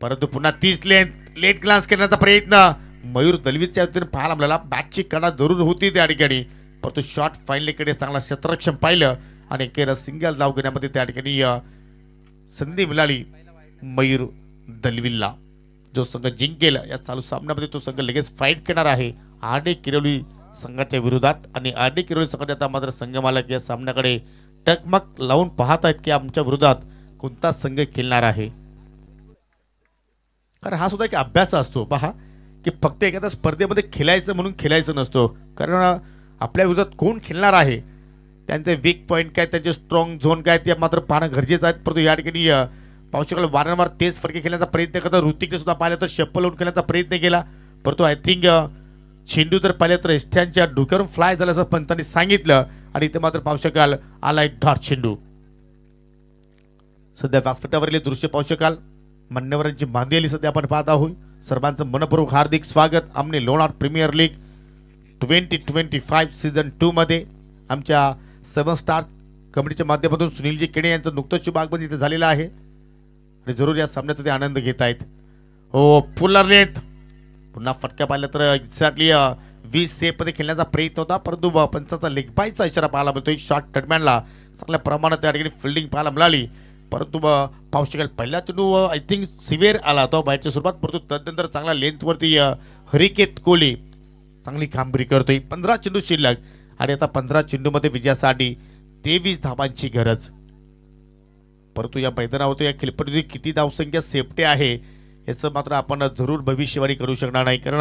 परंतु पुन्हा तीच लेट ग्लान्स करण्याचा प्रयत्न मयूर दलवीच्या वतीने पाहायला आपल्याला बॅटची कडा जरूर होती त्या ठिकाणी, परंतु शॉट फाईनलीकडे चांगला क्षेत्ररक्षण पाहिलं आणि केरळ सिंगल धाव घेण्यामध्ये त्या ठिकाणी संधी मिळाली मयूर दलवीला. जो संघ जिंकेल या चालू सामन्यामध्ये तो संघ लगेच फाईट करणार आहे आरडी किरोली संघाच्या विरोधात. आणि आरडी किरोली संघाचे आता मात्र संघ मालक या सामन्याकडे टकमक लावून पाहत आहेत की आमच्या विरोधात कोणता संघ खेळणार आहे. कारण हा सुद्धा एक अभ्यास असतो पहा की फक्त एखाद्या स्पर्धेमध्ये खेळायचं म्हणून खेळायचं नसतो, कारण आपल्या विरोधात कोण खेळणार आहे, त्यांचे वीक पॉईंट काय, त्यांचे स्ट्रॉंग झोन काय ते मात्र पाहणं गरजेचं आहे. परंतु या ठिकाणी पाहू शकाल वारंवार तेच फटके खेळण्याचा प्रयत्न करतात. ऋतिकने सुद्धा पाहिलं तर शप्पल लावून खेळण्याचा प्रयत्न केला, परंतु आय थिंक चेंडू जर पाहिलं तर एस्ट्यांच्या डोक्यावरून फ्लाय झाला असं पंतांनी सांगितलं आणि इथे मात्र पाहू शकाल आलाय डॉट चेंडू. सध्या व्यासपीठावरील दृश्य पाहू शकाल, मान्यवरांची बांधलेली सध्या आपण पाहत आहोत. सर्वांचं मनपूर्वक हार्दिक स्वागत आमने लोणार प्रीमियर लीग 2025 सीझन 2 मध्ये आमच्या 7 स्टार कमिटीच्या माध्यमातून सुनीलजी केणे यांचं नुकतंच शुभागमन इथे झालेलं आहे आणि जरूर या सामन्याचा ते आनंद घेत आहेत. हो फुलर लेंथ पुन्हा फटक्या पाहिल्या तर एक्झॅक्टली 20 सेफमध्ये खेळण्याचा प्रयत्न होता, परंतु पंचाचा लेग बायचा इशारा पाहायला मिळतो. शॉट टर्टमॅनला चांगल्या प्रमाणात त्या ठिकाणी फिल्डिंग पाहायला मिळाली, परंतु पाहू शकाल पहिला चेंडू आय थिंक सिव्हिअर आला होता बॅटच्या स्वरूपात, परंतु तदनंतर चांगल्या लेंथवरती हरिकेत कोहली चांगली कामगिरी करतोय. 15 चेंडू शिल्लक आणि आता 15 चेंडूमध्ये विजयासाठी 23 धावांची गरज. परंतु या मैदानावरती या खेळपट्टीची किती धावसंख्या सेफ्टी आहे याचं मात्र आपण जरूर भविष्यवाणी करू शकणार नाही, कारण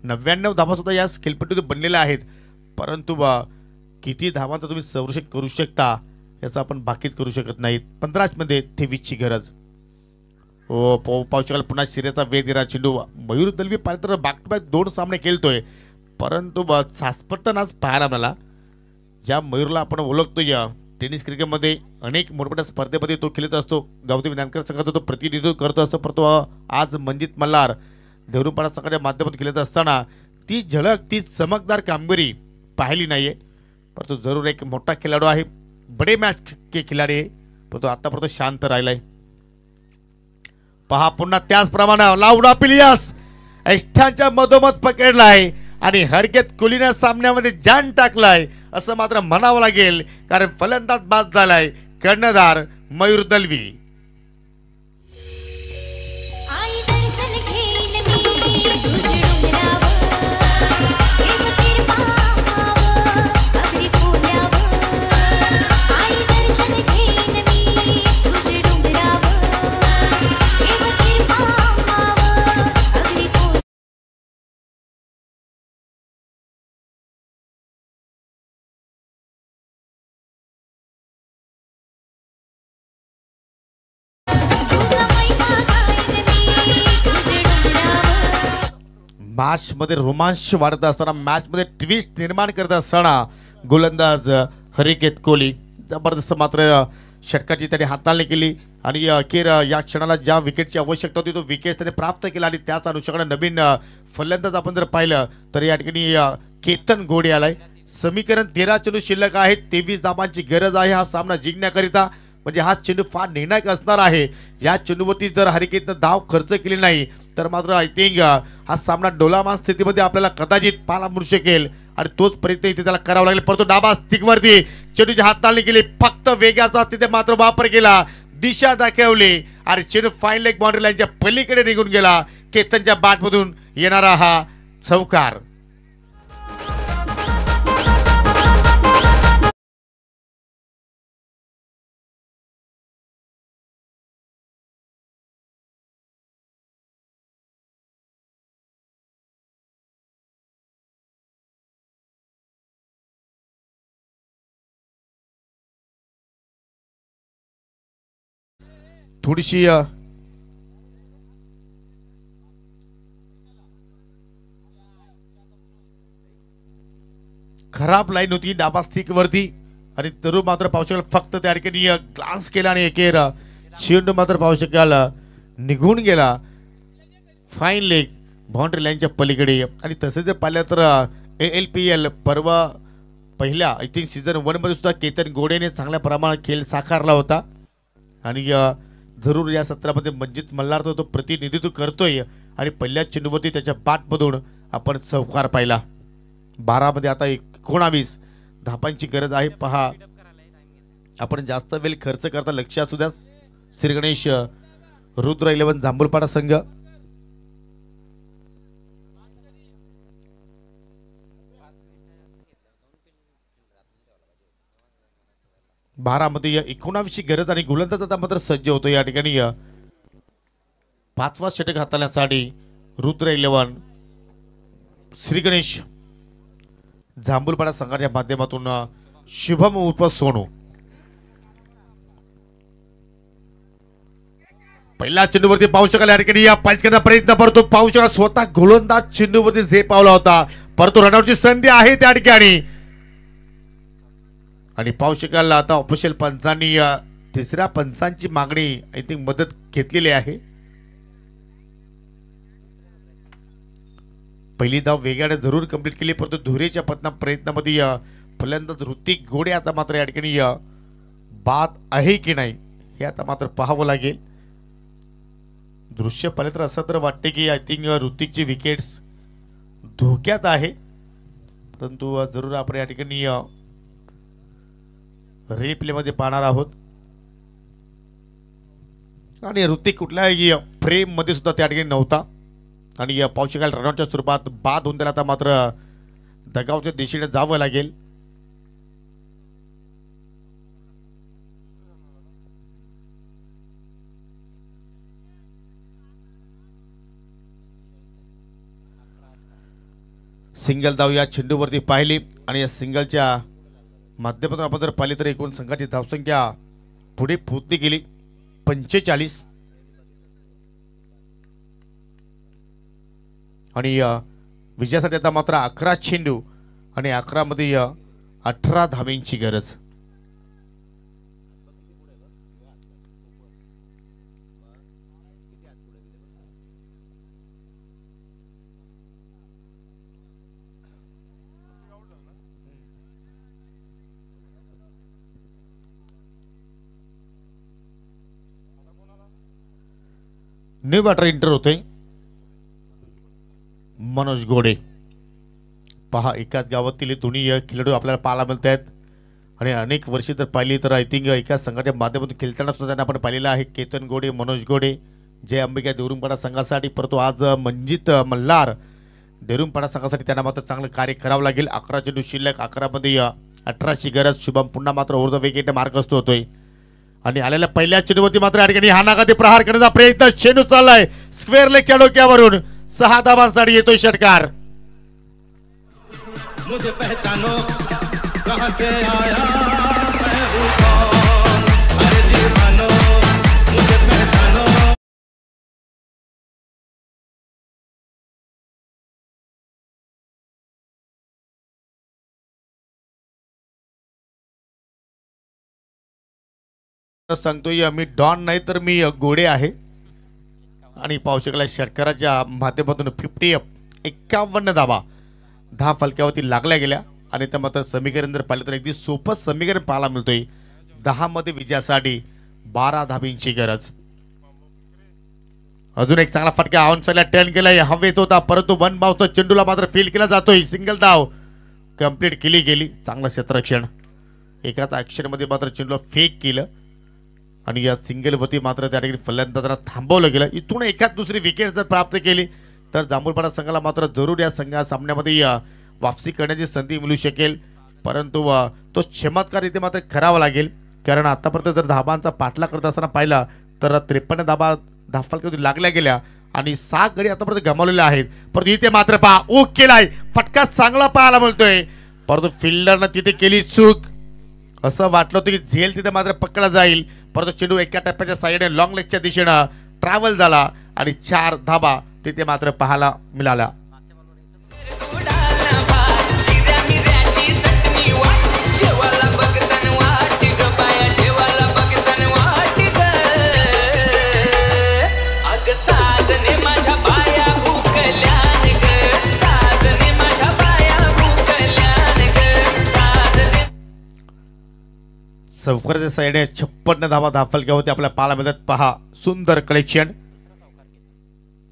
99 धावा सुद्धा या खेळपट्टीतून बनलेल्या आहेत, परंतु किती धावांचं तुम्ही संरक्षण करू शकता याचं आपण बाकीच करू शकत नाहीत. 15 मध्ये 23ची गरज. हो पाहू शकाल पुन्हा शिरेचा वेग देणारा चेंडू. मयूर दलवी पाहिलं तर बॅक टू बॅक 2 सामने खेळतोय, परंतु सासपटताना आज पाहायला मला ज्या मयूरला आपण ओळखतो या टेनिस क्रिकेटमध्ये अनेक मोठमोठ्या स्पर्धेमध्ये तो खेळत असतो, गावठी विधानकर संघाचा तो प्रतिनिधित्व करत असतो, परंतु आज मनजित मल्हार देवरुपाडा संघाच्या माध्यमातून खेळत असताना ती झलक ती चमकदार कामगिरी पाहिली नाहीये. परंतु जरूर एक मोठा खेळाडू आहे, बडे मॅच के खिलाडी आहे, परंतु आतापर्यंत शांत राहिलाय. पहा पुन्हा त्याचप्रमाणे लाउडा पिलियास एष्ठांच्या मधोमध पकडलाय आणि हरकत कोहलीने सामन्यामध्ये जान टाकलाय असं मात्र म्हणावं लागेल, कारण फलंदाज बाद झालाय कर्णधार मयूर दलवी. मॅच मध्ये रोमांच वाढत असताना मॅच मध्ये ट्विस्ट निर्माण करत असताना गोलंदाज हरिकेत कोहली जबरदस्त मात्र षटकाची त्याने हाताळणी केली आणि अखेर या क्षणाला ज्या विकेटची आवश्यकता होती तो विकेट त्याने प्राप्त केला आणि त्याच अनुषंगाने नवीन फलंदाज आपण जर पाहिलं तर या ठिकाणी केतन घोडे आलाय. समीकरण 13 चेंडू शिल्लक आहेत, 23 धावांची गरज आहे हा सामना जिंकण्याकरिता, म्हणजे हा चेंडू फार निर्णायक असणार आहे. या चेंडूवरती जर हरिकेतनं धाव खर्च केली नाही तर मात्र आय थिंक हा सामना डोलामान स्थितीमध्ये आपल्याला कदाचित पाहायला मिळू शकेल आणि तोच प्रयत्न इथे त्याला करावा लागेल. परंतु डाबा स्टिकवरती चेंडूची हाताळणी केली, फक्त वेगाचा तिथे मात्र वापर केला, दिशा दाखवली आणि चेंडू फाईन लेग बाउंड्री लाईनच्या पलीकडे निघून गेला. केतनच्या बॅटमधून येणारा हा चौकार. थोडीशी खराब लाईन होती डाबा स्टिक वरती आणि तरू मात्र पाहू शकाल फक्त त्या ठिकाणी ग्लान्स केला आणि एकेर चेंडू मात्र पाहू शकाल निघून गेला फाईन लेग बाउंड्री लाईनच्या पलीकडे. आणि तसे जर पाहिलं तर ALPL परवा पहिल्या आय थिंक सीझन 1 मध्ये सुद्धा केतन गोडेने चांगल्या प्रमाणात खेळ साकारला होता आणि जरूर या सत्रामध्ये मंजित मल्हारचं तो प्रतिनिधित्व करतोय आणि पहिल्या चेंडूवरती त्याच्या बॅटमधून आपण चौकार पाहिला. 12 मध्ये आता 19 धापांची गरज आहे. पहा आपण जास्त वेळ खर्च करता लक्ष असू द्या. श्री गणेश रुद्र 11 जांभूळपाडा संघ. मध्ये 19ची गरज आणि गोलंदाज आता मात्र सज्ज होतो. या ठिकाणी 5वा षटक हाताळण्यासाठी रुद्र 11 श्री गणेश जांभूळपाडा संघाच्या माध्यमातून शुभम उर्फ सोनू. पहिल्या चेंडूवरती पाहू शकाल या ठिकाणी या पाच करण्याचा प्रयत्न करतो. पाहू शकाल स्वतः गोलंदाज चेंडूवरती झेप पावला होता परंतु रनआउटची संधी आहे त्या ठिकाणी. आणि पाहू शकाल आता ऑफिशियल पंचांनी तिसऱ्या पंचांची मागणी आय थिंक मदत घेतलेली आहे. पहिली धाव वेगाने जरूर कंप्लीट केली परंतु धुरेच्या प्रयत्नामध्ये फलंदाज ऋतिक घोडे आता मात्र या ठिकाणी बाद आहे की नाही हे आता मात्र पाहावं लागेल. दृश्य पाहिलं तर असं तर वाटते की आय थिंक ऋतिकची विकेट्स धोक्यात आहे परंतु जरूर आपण या ठिकाणी रिप्ले मध्ये पाहणार आहोत. आणि ऋतिक कुठल्याही फ्रेम मध्ये सुद्धा त्या ठिकाणी नव्हता आणि पाहू शकाल रनआउटच्या स्वरूपात बाद होऊन त्याला आता मात्र दगावच्या दिशेने जावं लागेल. सिंगल धाव या चेंडूवरती पाहिली आणि या सिंगलच्या माध्यमातून आपण जर पाहिली तर एकूण संघाची धावसंख्या पुढे पोहोचली गेली 45 आणि विजयासाठी आता मात्र 11 चेंडू आणि 11 मध्ये 18 धावांची गरज. न्यू बॅटर एंटर होते मनोज घोडे. पहा एकाच गावातील दोन्ही खेळाडू आपल्याला पाहायला मिळत आहेत आणि अनेक वर्षे जर पाहिली तर आय थिंक एकाच संघाच्या माध्यमातून खेळताना सुद्धा त्यांना आपण पाहिलेलं आहे. केतन घोडे मनोज घोडे जय अंबिका देवरुमपाडा संघासाठी परंतु आज मंजित मल्हार देवरुमपाडा संघासाठी त्यांना मात्र चांगलं कार्य करावं लागेल. 11 चेंडू शिल्लक 11 मध्ये 18ची गरज. शुभम पुन्हा मात्र ओव्हर द विकेट मार्गस्थ होतोय आणि आलेल्या पहिल्या चेंडूवरती मात्र या ठिकाणी हानागती प्रहार करण्याचा प्रयत्न चेंडू चाललाय स्क्वेअर लेगच्या डोक्यावरून 6 धावांसाठी येतोय षटकार. मुझे पहचानो कहां से आया मैं हूं कौन अरे दीवानो मुझे पहचानो. सांगतोय मी डॉन नाही तर मी घोडे आहे आणि पाहू शकला षटकाराच्या माध्यमातून 51 धावा 10 फलक्यावरती लागल्या गेल्या आणि त्या मात्र समीकरण जर पाहिलं तर अगदी सोपं समीकरण पाहायला मिळतोय. 10 मध्ये विजयासाठी 12 धाबींची गरज. अजून एक चांगला फटका ऑन साइडला टर्न केलाय हवेत होता परंतु वन बाउन्स चेंडूला मात्र फील केला जातोय. सिंगल धाव कंप्लीट केली गेली. चांगलं क्षेत्ररक्षण. एकाच ऍक्शन मध्ये मात्र चेंडूला फेक केलं आणि या सिंगल वरती मात्र त्या ठिकाणी फलंदाजांना थांबवलं गेलं. इथून एखाद दुसरी विकेट जर प्राप्त केली तर जांभूळपाडा संघाला मात्र जरूर या सामन्यामध्ये वापसी करण्याची संधी मिळू शकेल परंतु तो चमत्कार इथे मात्र करावा लागेल कारण आतापर्यंत जर धाबांचा पाठला करत असताना पाहिला तर 53 धाबा धाफलक्यावरती लागल्या गेल्या आणि 6 गडी आतापर्यंत गमावलेले आहेत परंतु इथे मात्र पहा ऊक केलाय. फटका चांगला पाहायला मिळतोय परंतु फिल्डरनं तिथे केली चूक. असं वाटलं होतं की झेल तिथे मात्र पकडला जाईल परंतु चेंडू एका टप्प्याच्या साईडने लॉंग लेगच्या दिशेनं ट्रॅव्हल झाला आणि 4 धाबा तिथे मात्र पाहायला मिळाला. चौकाराच्या साईडने 56 धावा दाफलक्यावरती आपल्या पाहायला मिळतात. पहा सुंदर कलेक्शन.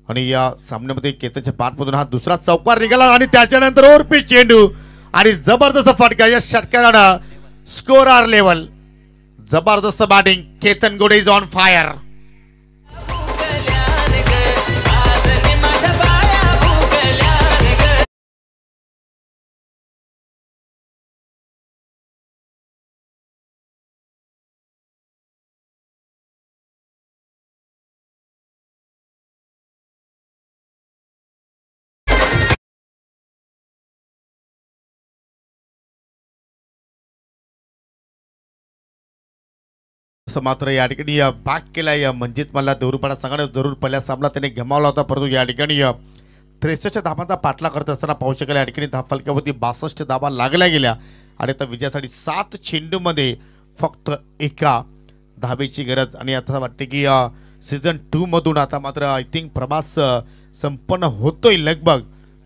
आणि या सामन्यामध्ये केतनच्या पाठमधून हा दुसरा चौकार निघाला आणि त्याच्यानंतर ओरपी चेंडू आणि जबरदस्त फटका. या षटकारानं स्कोरर लेवल. जबरदस्त बॅटिंग. केतन गोडे इज ऑन फायर. मात्र या ठिकाणी बॅक केला या मंजित मला देवरुपाडा संघाने जरूर पहिल्या सामना त्याने गमावला होता, परंतु या ठिकाणी 63 धावांचा पाठला करत असताना पाहू शकेल या ठिकाणी धाफलक्यावरती 62 धावा लागल्या गेल्या आणि आता विजयासाठी 7 चेंडूमध्ये फक्त एका धावेची गरज. आणि आता वाटते की सीझन 2 मधून आता मात्र आय थिंक प्रवास संपन्न होतोय लगभग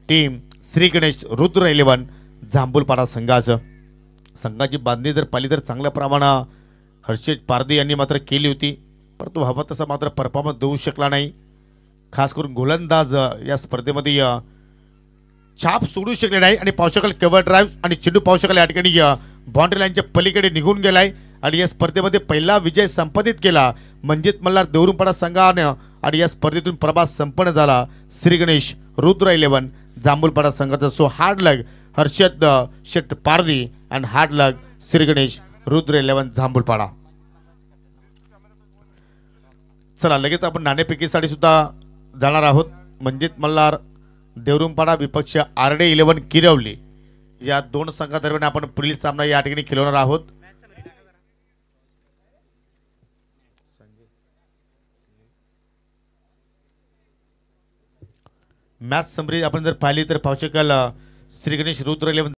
टीम श्री गणेश रुद्र 11 जांभूलपाडा संघाची बांधणी जर पाहिली तर चांगल्या प्रमाणात हर्षित पारदी यांनी मात्र केली होती, परंतु हवा तसा मात्र परफॉर्मन्स देऊ शकला नाही. खास करून गोलंदाज या स्पर्धेमध्ये छाप सोडू शकले नाही. आणि पाहू शकाल कव्हर ड्राईव्ह आणि चेंडू पाहू शकाल या ठिकाणी बाउंड्री लाईनच्या पलीकडे निघून गेलाय आणि या स्पर्धेमध्ये पहिला विजय संपादित केला मंजित मल्हार देवरुपाडा संघानं. आणि या स्पर्धेतून प्रवास संपन्न झाला श्री गणेश रुद्र 11 जांभूलपाडा संघाचा. So hard luck Harshad Shet Pardi and hard luck Shri Ganesh Rudra 11 Jambhulpada. चला लगेच आपण नाणेफेकीसाठी सुद्धा जाणार आहोत. मंजित मल्हार देवरुपाडा विपक्ष आरडे 11 किरवली या दोन संघादरम्यान आपण पुढील सामना या ठिकाणी खेळवणार आहोत. मॅच समरी आपण जर पाहिली तर पाहू शकाल श्री गणेश रुद्र 11